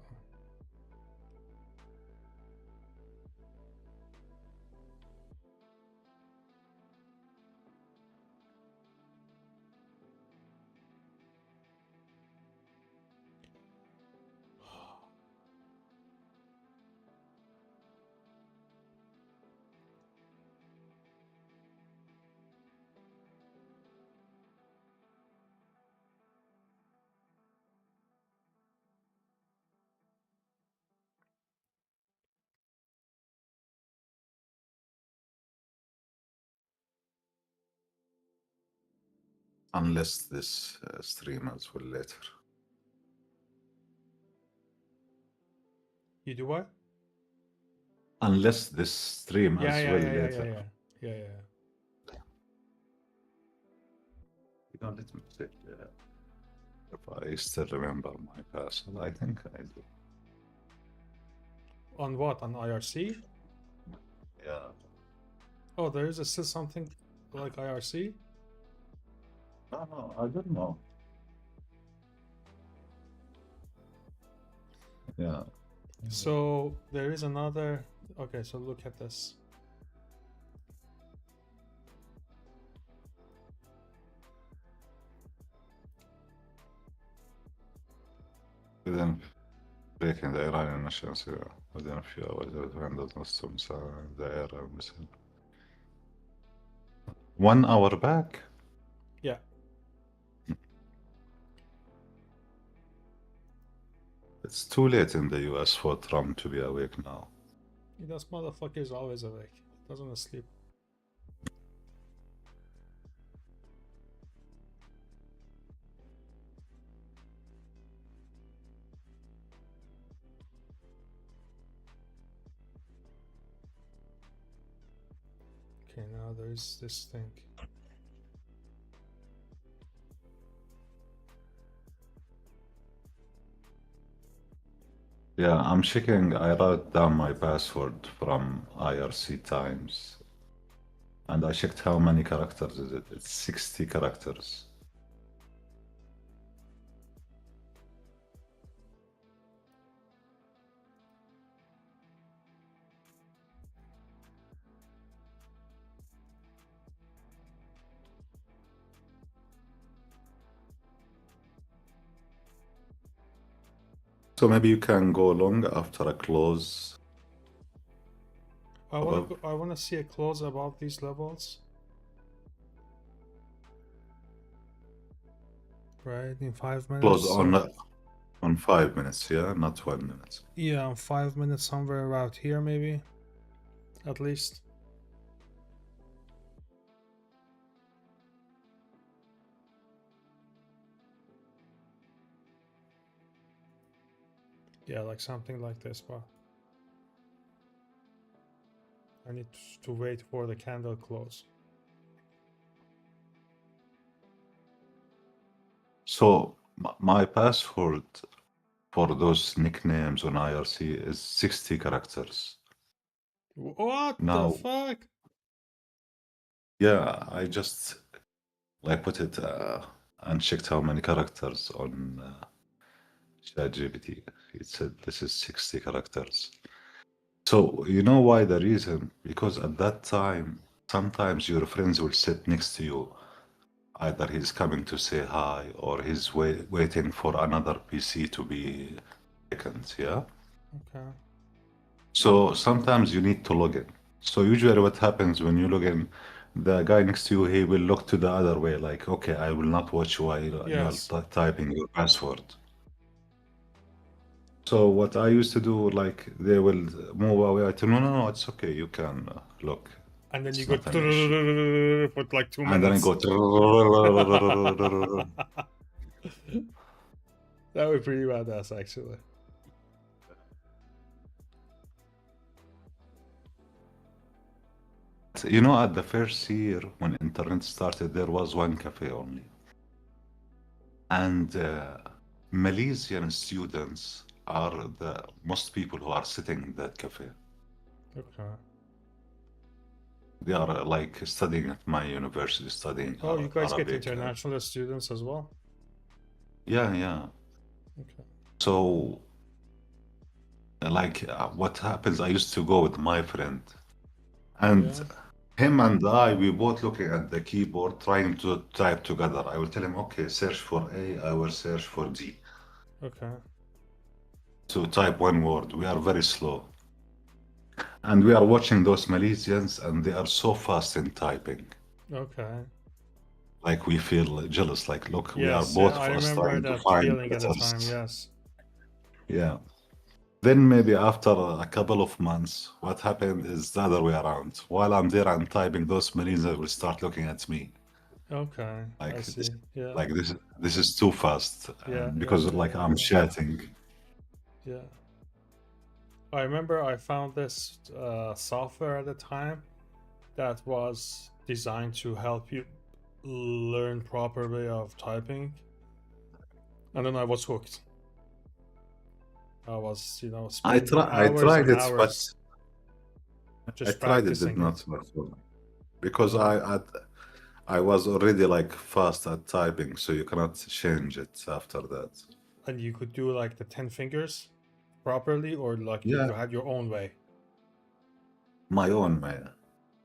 Unless this stream as well later. You do what? Unless this stream Yeah, as yeah, well yeah, yeah, later. yeah, yeah, yeah, yeah. You know, let me check if I still remember my password. I think I do. On what? On IRC? Yeah. Oh, there is still something like IRC? No, I don't know. Yeah. So there is another. Okay, so look at this. Within breaking the Iranian national security within a few hours, the defenders must the air missile. 1 hour back? Yeah. It's too late in the US for Trump to be awake now. This motherfucker is always awake. Doesn't sleep. Okay, now there's this thing. Yeah, I'm checking. I wrote down my password from IRC Times. And I checked how many characters is it. It's 60 characters. So maybe you can go long after a close. I want to see a close above these levels. Right, in 5 minutes. Close on 5 minutes, yeah, not 1 minute. Yeah, on 5 minutes, somewhere around here, maybe. At least. Yeah, like something like this, but I need to wait for the candle close. So my password for those nicknames on IRC is 60 characters. What Now, the fuck? yeah, I just like put it and checked how many characters on ChatGPT. It said this is 60 characters. So you know why the reason? Because at that time, sometimes your friends will sit next to you. Either he's coming to say hi or he's waiting for another PC to be vacant, yeah? Okay. So sometimes you need to log in. So usually what happens when you log in, the guy next to you, he will look to the other way, like, okay, I will not watch while Yes. you're typing your password. So what I used to do, like, they will move away. I tell them, no, it's okay, you can look. And then you It's go not an issue. for like 2 And then I minutes. go. That would be pretty badass, actually. You know, at the first year when internet started, there was one cafe only. And Malaysian students are the most people who are sitting in that cafe. Okay. They are like studying at my university, studying Oh, you guys get Arabic. international students as well? Yeah, yeah. Okay. So, like, what happens, I used to go with my friend. And him and I, we both looking at the keyboard, trying to type together. I will tell him, okay, search for A, I will search for D. Okay. To type one word. We are very slow. And we are watching those Malaysians, and they are so fast in typing. Okay. Like we feel jealous. Like, look, we are Yes, both I of us remember trying to that find feeling at the letters. time, yes. Yeah. Then maybe after a couple of months, what happened is the other way around. While I'm there and typing, those Malaysians will start looking at me. Okay, I Like see. Yeah, like this is too fast yeah, yeah, because yeah, like I'm yeah, chatting. yeah. I remember I found this software at the time that was designed to help you learn proper way of typing, and then I was hooked. I was, spending I hours tried and it, but hours I just tried it, did practicing not it. work for me because Uh, I was already like fast at typing, so you cannot change it after that. and you could do like the 10 fingers properly, or like you Yeah, had your own way. my own man.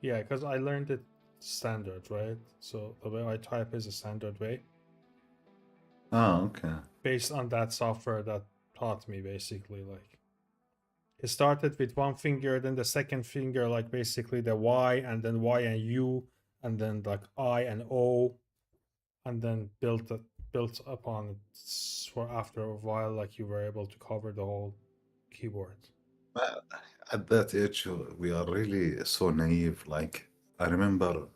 Yeah, because I learned it standard, right? So the way I type is a standard way Ah, okay. based on that software that taught me basically. Like it started with one finger, then the second finger, like basically the Y, and then Y and U, and then like I and O, and then built upon it for after a while, like you were able to cover the whole keyboard. Uh, At that age, we are really so naive. Like, I remember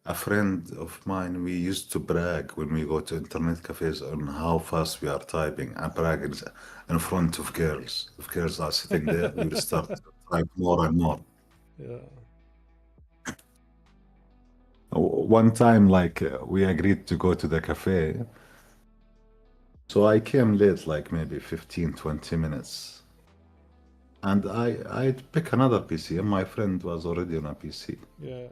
a friend of mine, we used to brag when we go to internet cafes on how fast we are typing. I brag in front of girls. If girls are sitting there, we will start to type more and more. Yeah. One time, like, we agreed to go to the cafe. So I came late, like maybe 15, 20 minutes. And I'd pick another PC, and my friend was already on a PC. Yeah.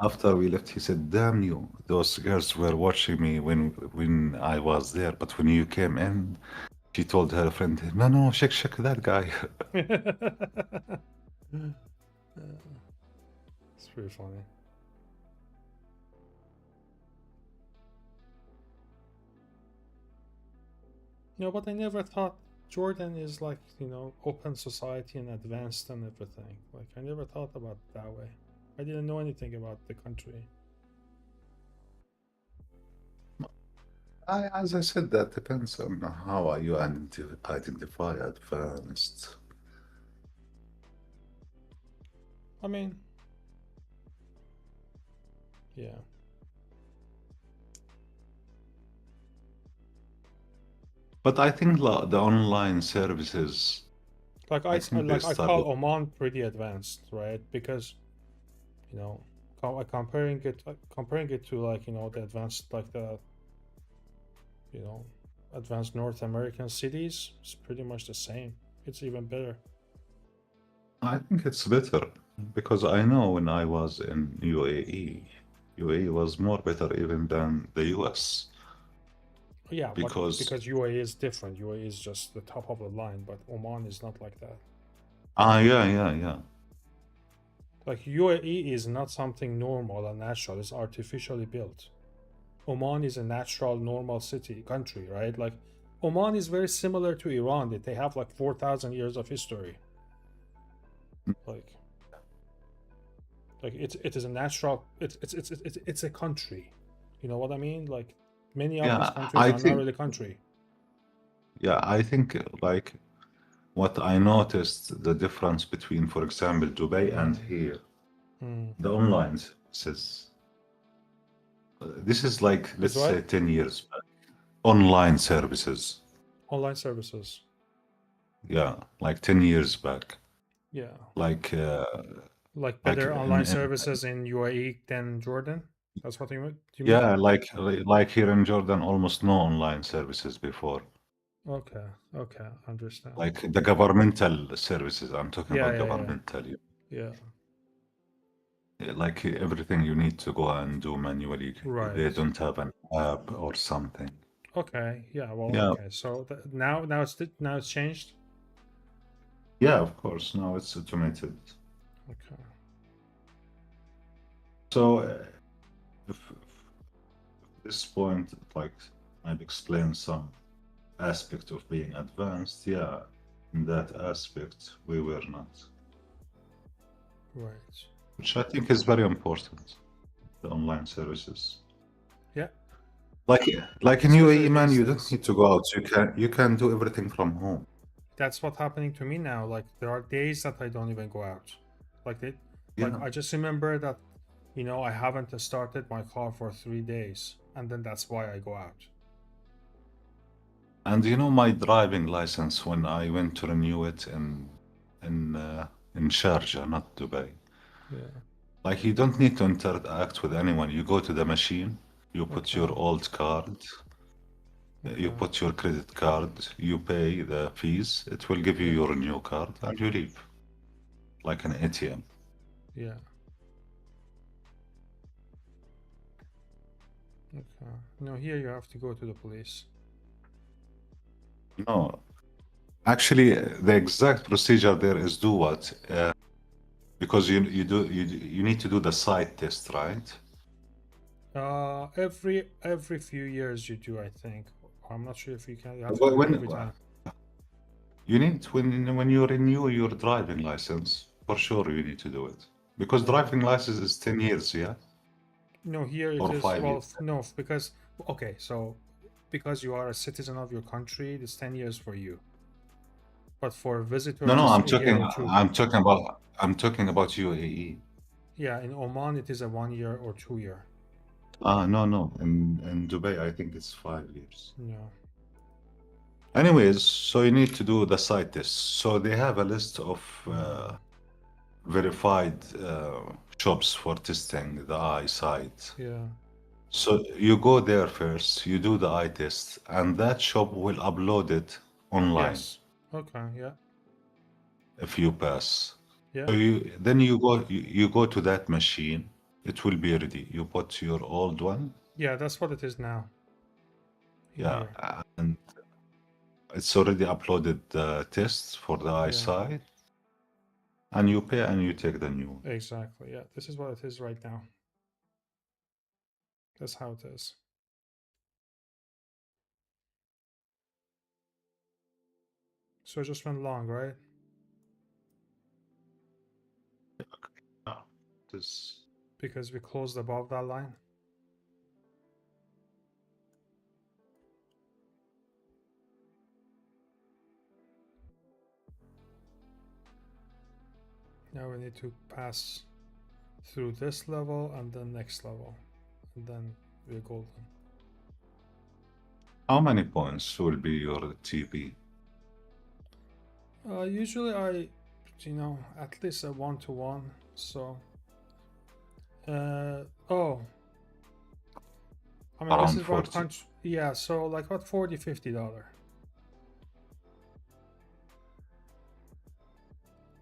After we left, he said, "Damn you! Those girls were watching me when I was there, but when you came in, she told her friend, no, no, check that guy." It's pretty funny. But I never thought Jordan is like, open society and advanced and everything. Like, I never thought about it that way. I didn't know anything about the country. As I said, that depends on how you identify advanced. I mean, yeah. But I think the online services, Like I I think they like I call started. Oman pretty advanced, right? Because you know, comparing it to like the advanced like the you know advanced North American cities, it's pretty much the same. It's even better. I think it's better because I know when I was in UAE was more better even than the US Yeah, but because because UAE is different. UAE is just the top of the line, but Oman is not like that. yeah. Like UAE is not something normal and natural. It's artificially built. Oman is a natural, normal country, right? Like Oman is very similar to Iran. They have like 4,000 years of history. Like it is a natural. It's a country. You know what I mean? Like many of these Yeah, countries are not really country. I think like what I noticed the difference between, for example, Dubai and Mm, here, mm. the online services. This is like, Is let's say, what 10 years back. Online services. online services? Yeah, like 10 years back. Yeah, Like, like like better online in services in UAE than Jordan. That's what you mean? yeah, like here in Jordan, almost no online services before. Okay, okay, understand. Like the governmental services, I'm talking Yeah, about yeah, yeah, governmental. yeah. Like everything you need to go and do manually. They Right. don't have an app or something. Okay. Yeah. Well. Yeah, Okay. So now it's changed. yeah, of course. Now it's automated. Okay. So if this point, like I've explained some aspect of being advanced, yeah, in that aspect we were not, Right. which I think is very important. The online services. Yeah. Like like in Especially UAE, man, these you don't days. need to go out. You can do everything from home. That's what's happening to me now. Like there are days that I don't even go out. Like Yeah, I just remember that you know, I haven't started my car for 3 days, and then that's why I go out. And you know my driving license when I went to renew it in Sharjah, not Dubai. Yeah. Like you don't need to interact with anyone. You go to the machine, you put your Okay. old card, you Okay. put your credit card, you pay the fees, it will give you Yeah. your new card and you leave. Like an ATM. Yeah. Okay. No, here you have to go to the police. No, actually, the exact procedure there is do what? Because you need to do the side test, right? Every few years you do, I think. I'm not sure if you have to do it When every time. you need when you renew your driving license, for sure you need to do it. Because Yeah. driving license is 10 years, yeah? No, here it Or is. 5 years. Well, no, because okay, so because you are a citizen of your country, it's 10 years for you. But for No, visitors, no, it's a year or two. I'm talking about UAE. Yeah, in Oman, it is a 1 year or 2 year. No, no. In Dubai, I think it's 5 years. No. Anyways, so you need to do the site test. So they have a list of Hmm. verified shops for testing the eye site. Yeah. So you go there first, you do the eye test, and that shop will upload it online Yes. Okay. Yeah. if you pass. Yeah. So you go to that machine. It will be ready. You put your old one, Yeah, that's what it is now in yeah, here. and it's already uploaded the tests for the Yeah. eyesight, and you pay and you take the new one. Exactly. Yeah. This is what it is right now. That's how it is. So it just went long, right? Ah, this Because we closed above that line. Now we need to pass through this level and then next level. And then we're golden. how many points will be your TP? Usually at least a 1-to-1. So, oh, I mean, this Around is about 40. 100. Yeah, so like what, $40-$50.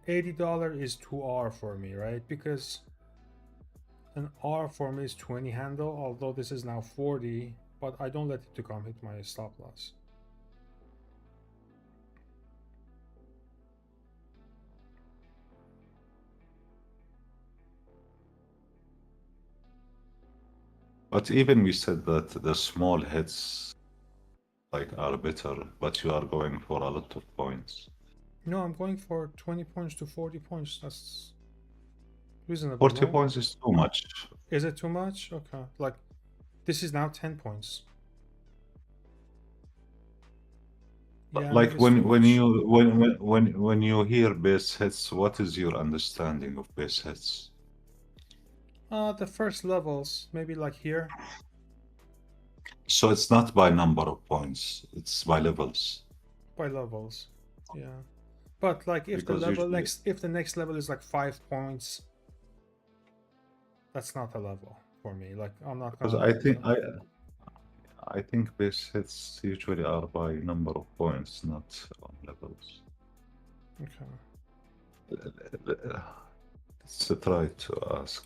$80 is 2R for me, right? Because an R for me is 20 handle, although this is now 40, but I don't let it to come hit my stop loss. But even we said that the small hits like are better, but you are going for a lot of points. No, I'm going for 20 points to 40 points. That's reasonable, 40 no? points is too much. Is it too much? Okay. Like, this is now 10 points. Yeah, Like maybe it's too when much. you when you hear base hits, what is your understanding of base hits? The first levels, maybe like here, So it's not by number of points, it's by levels. by levels. Yeah. But like Because usually, if the next level is like 5 points, that's not a level for me. Like I'm not because gonna, I think base hits usually are by number of points, not on levels. okay. Let's try to ask.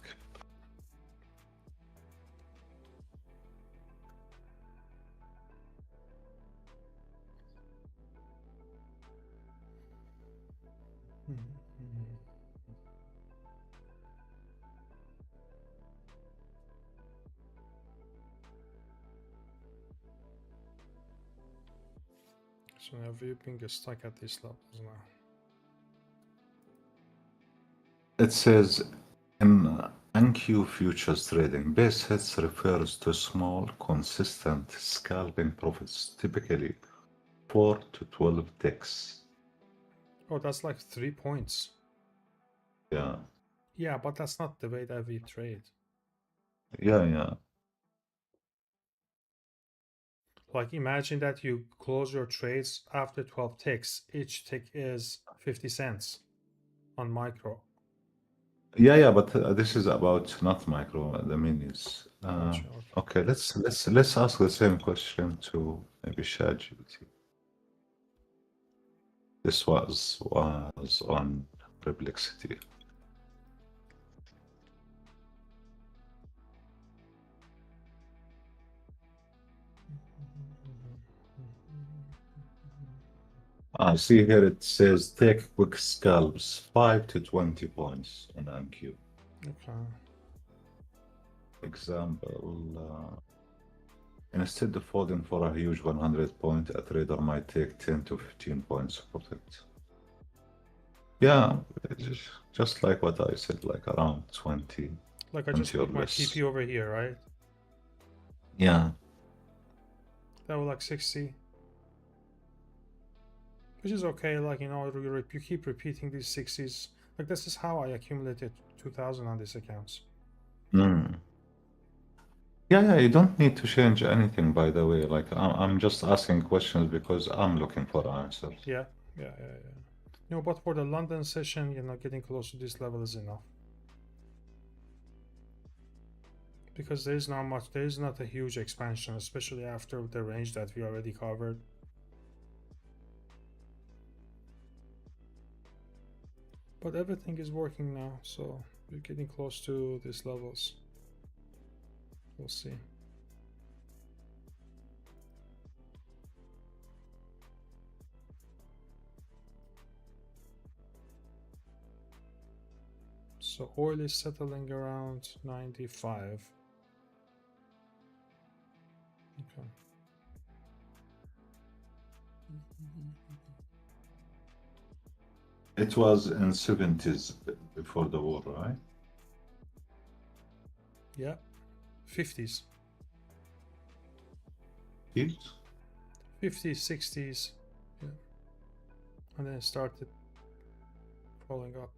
Mhm. So now viewping is stuck at these levels now. It says in NQ futures trading, base hits refers to small, consistent scalping profits, typically 4 to 12 ticks. Oh, that's like 3 points. Yeah. Yeah, but that's not the way that we trade. Yeah. Like imagine that you close your trades after 12 ticks. Each tick is 50 cents on micro. Yeah, but this is about not micro, the minis. Gotcha. Okay. Okay, let's ask the same question to maybe ChatGPT. This was on Perplexity. I see here it says take quick scalps 5 to 20 points on MQ. Okay. Example, instead of falling for a huge 100 point, a trader might take 10 to 15 points to protect. Yeah, just like what I said, like around 20, Like I just 20 or put my less. TP over here, right? Yeah. That was like 60, which is okay. Like you keep repeating these 60s. Like this is how I accumulated 2,000 on these accounts. Mm. Yeah, you don't need to change anything, by the way. Like, I'm just asking questions because I'm looking for answers. Yeah. No, but for the London session, getting close to this level is enough. Because there is not a huge expansion, especially after the range that we already covered. But everything is working now, so we're getting close to these levels. We'll see. So oil is settling around 95. Okay. It was in 70s before the war, right? Yeah, 50s, Yes. 50s, 60s. Yeah, and then it started falling up.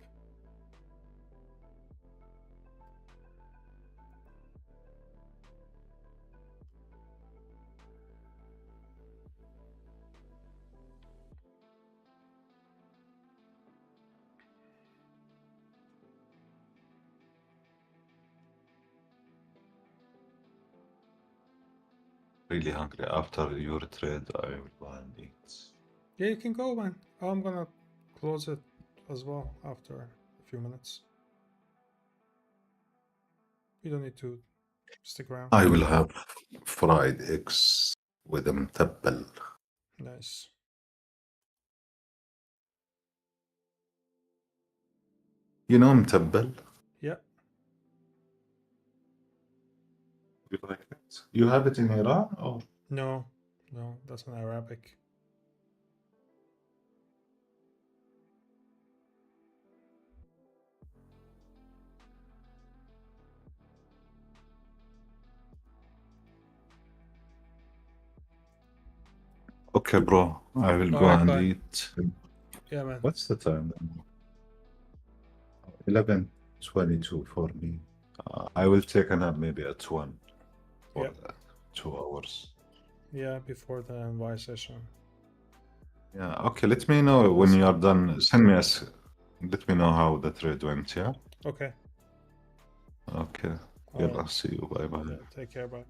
Really hungry. After your trade, I will go and eat. Yeah, you can go, man. I'm gonna close it as well after a few minutes. You don't need to stick around. I will have fried eggs with a mtabbal. Nice. You know mtabbal? Yeah. You like it? You have it in Iran? Oh, No, that's an Arabic. okay, bro. I will All go right, and bye. eat. Yeah, man. What's the time? 11:22 for me. I will take a nap maybe at 1 for Yeah, 2 hours. yeah, before the NY session. Yeah, okay. Let me know We'll when you see. are done. Send me let me know how the trade went, yeah? Okay. Okay. All right. Yalla, see you. Bye bye. Yeah, take care. Bye.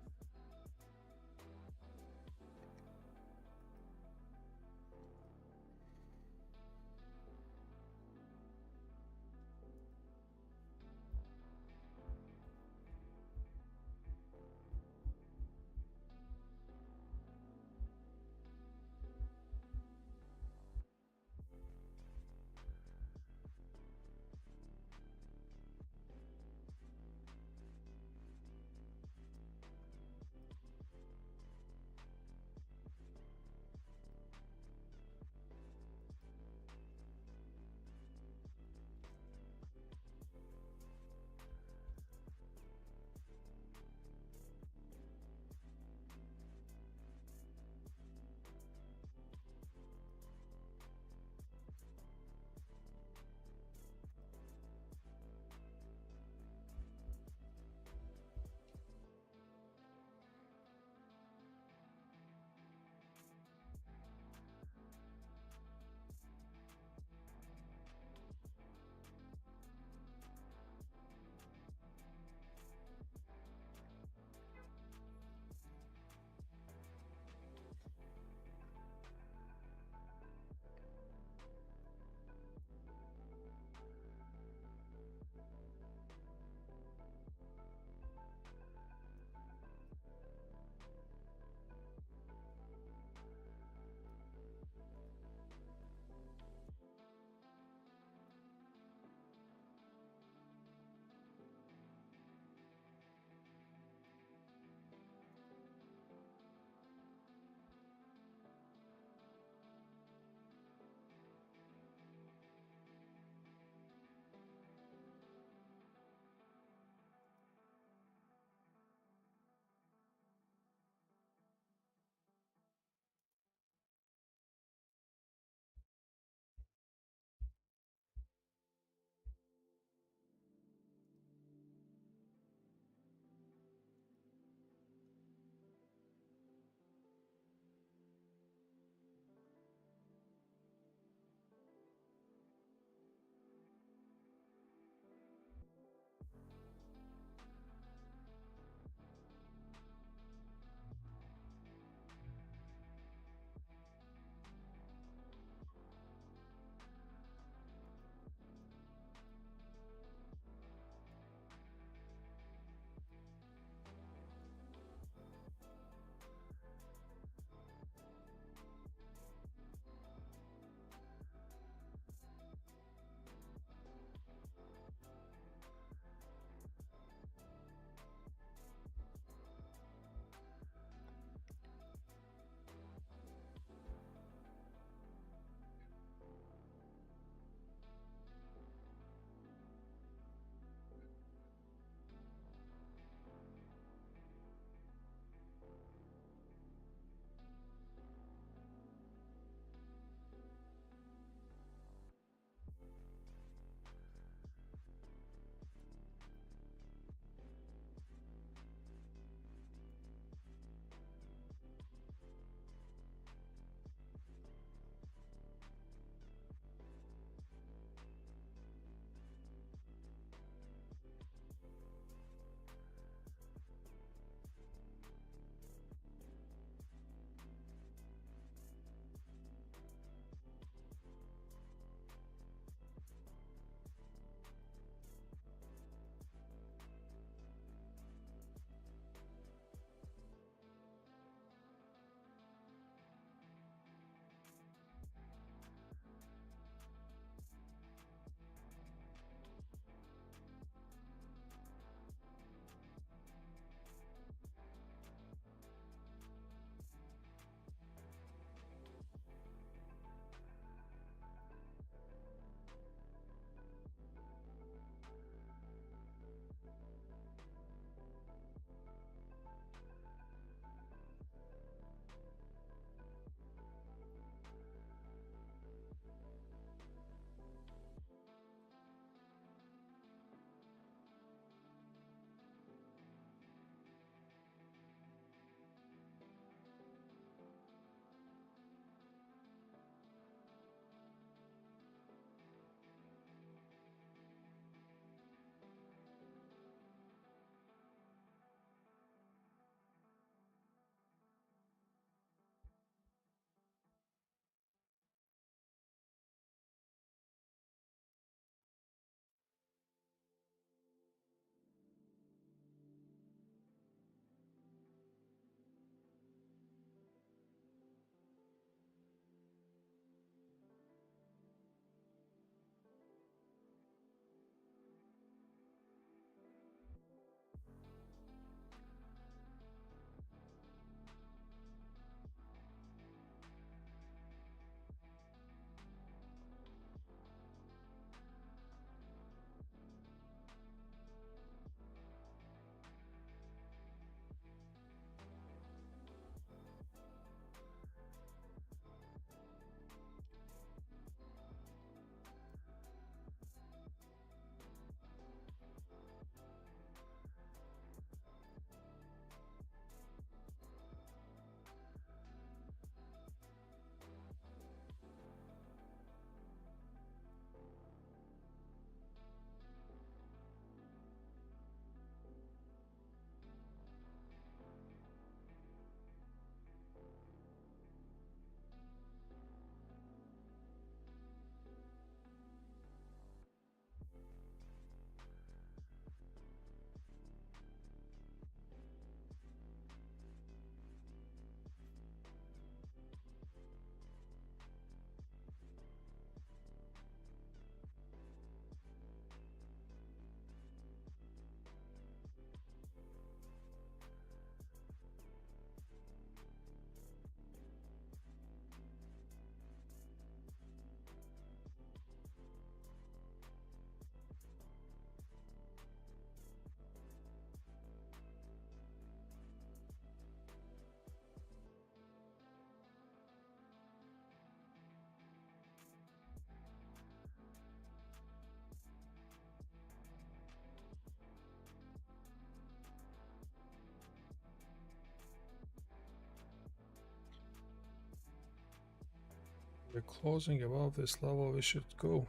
We're closing above this level, we should go.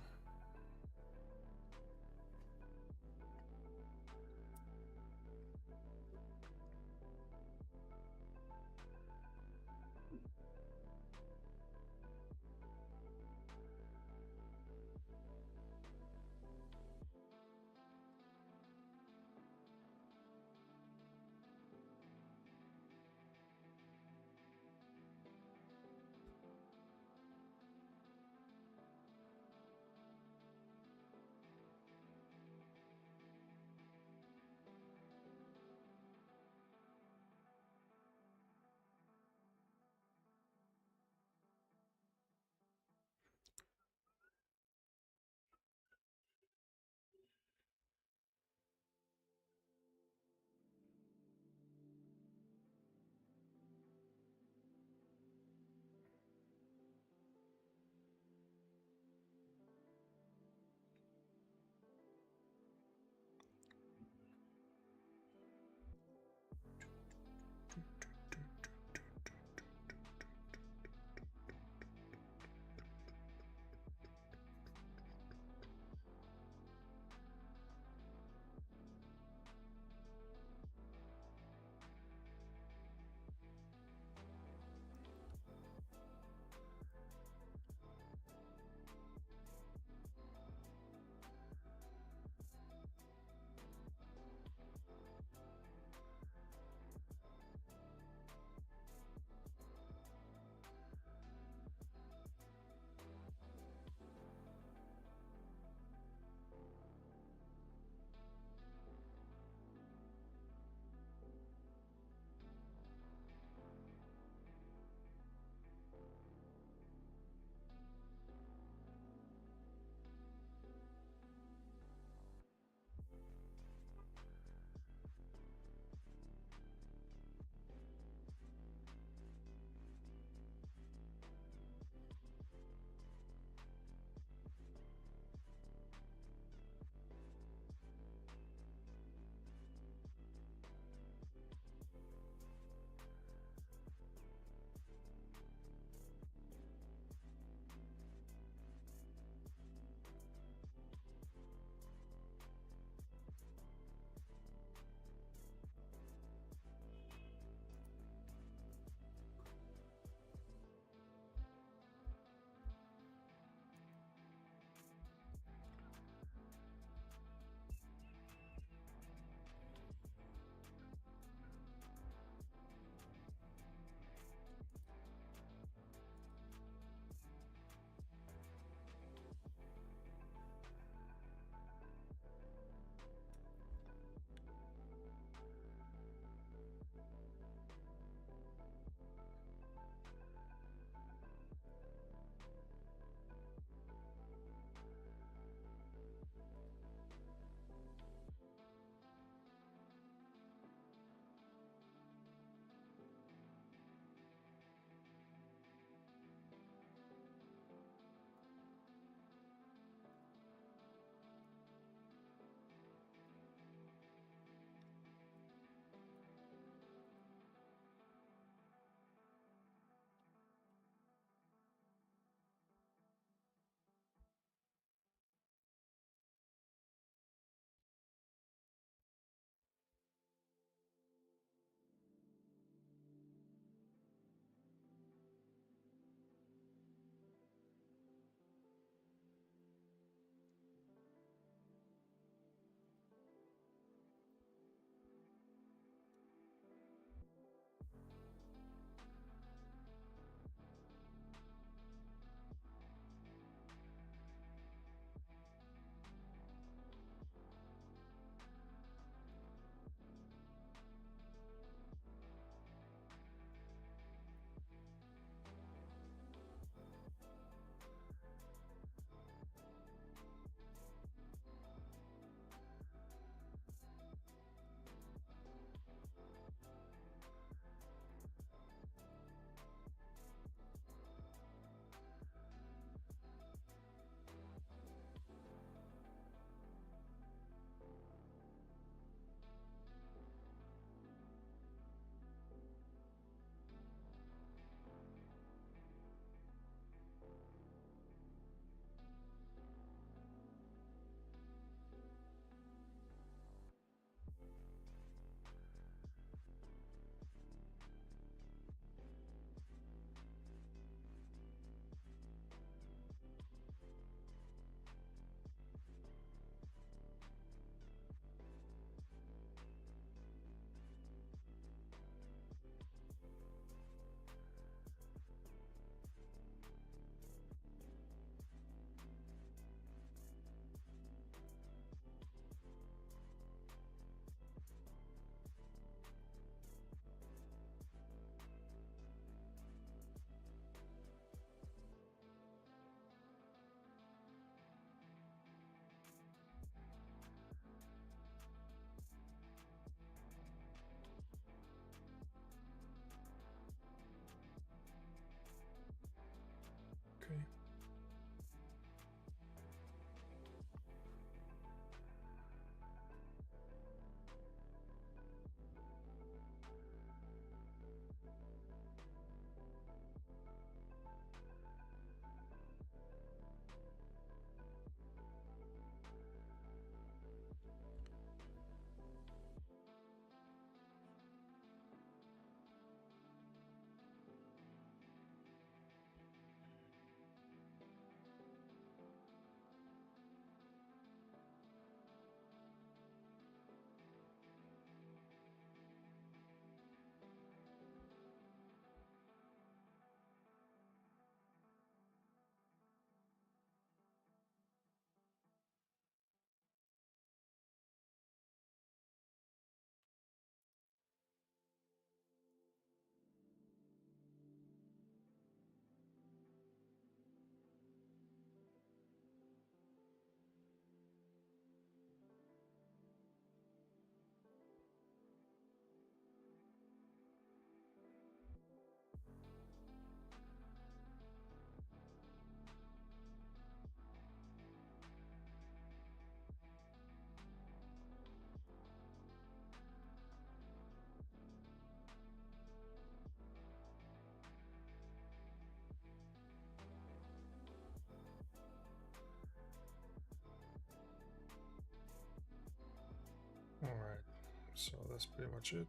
So that's pretty much it.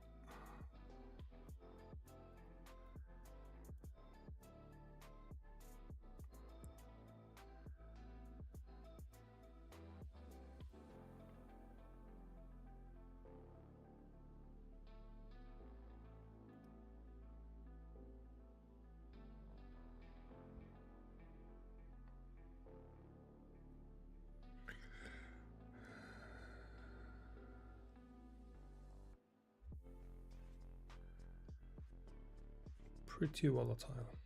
Pretty volatile.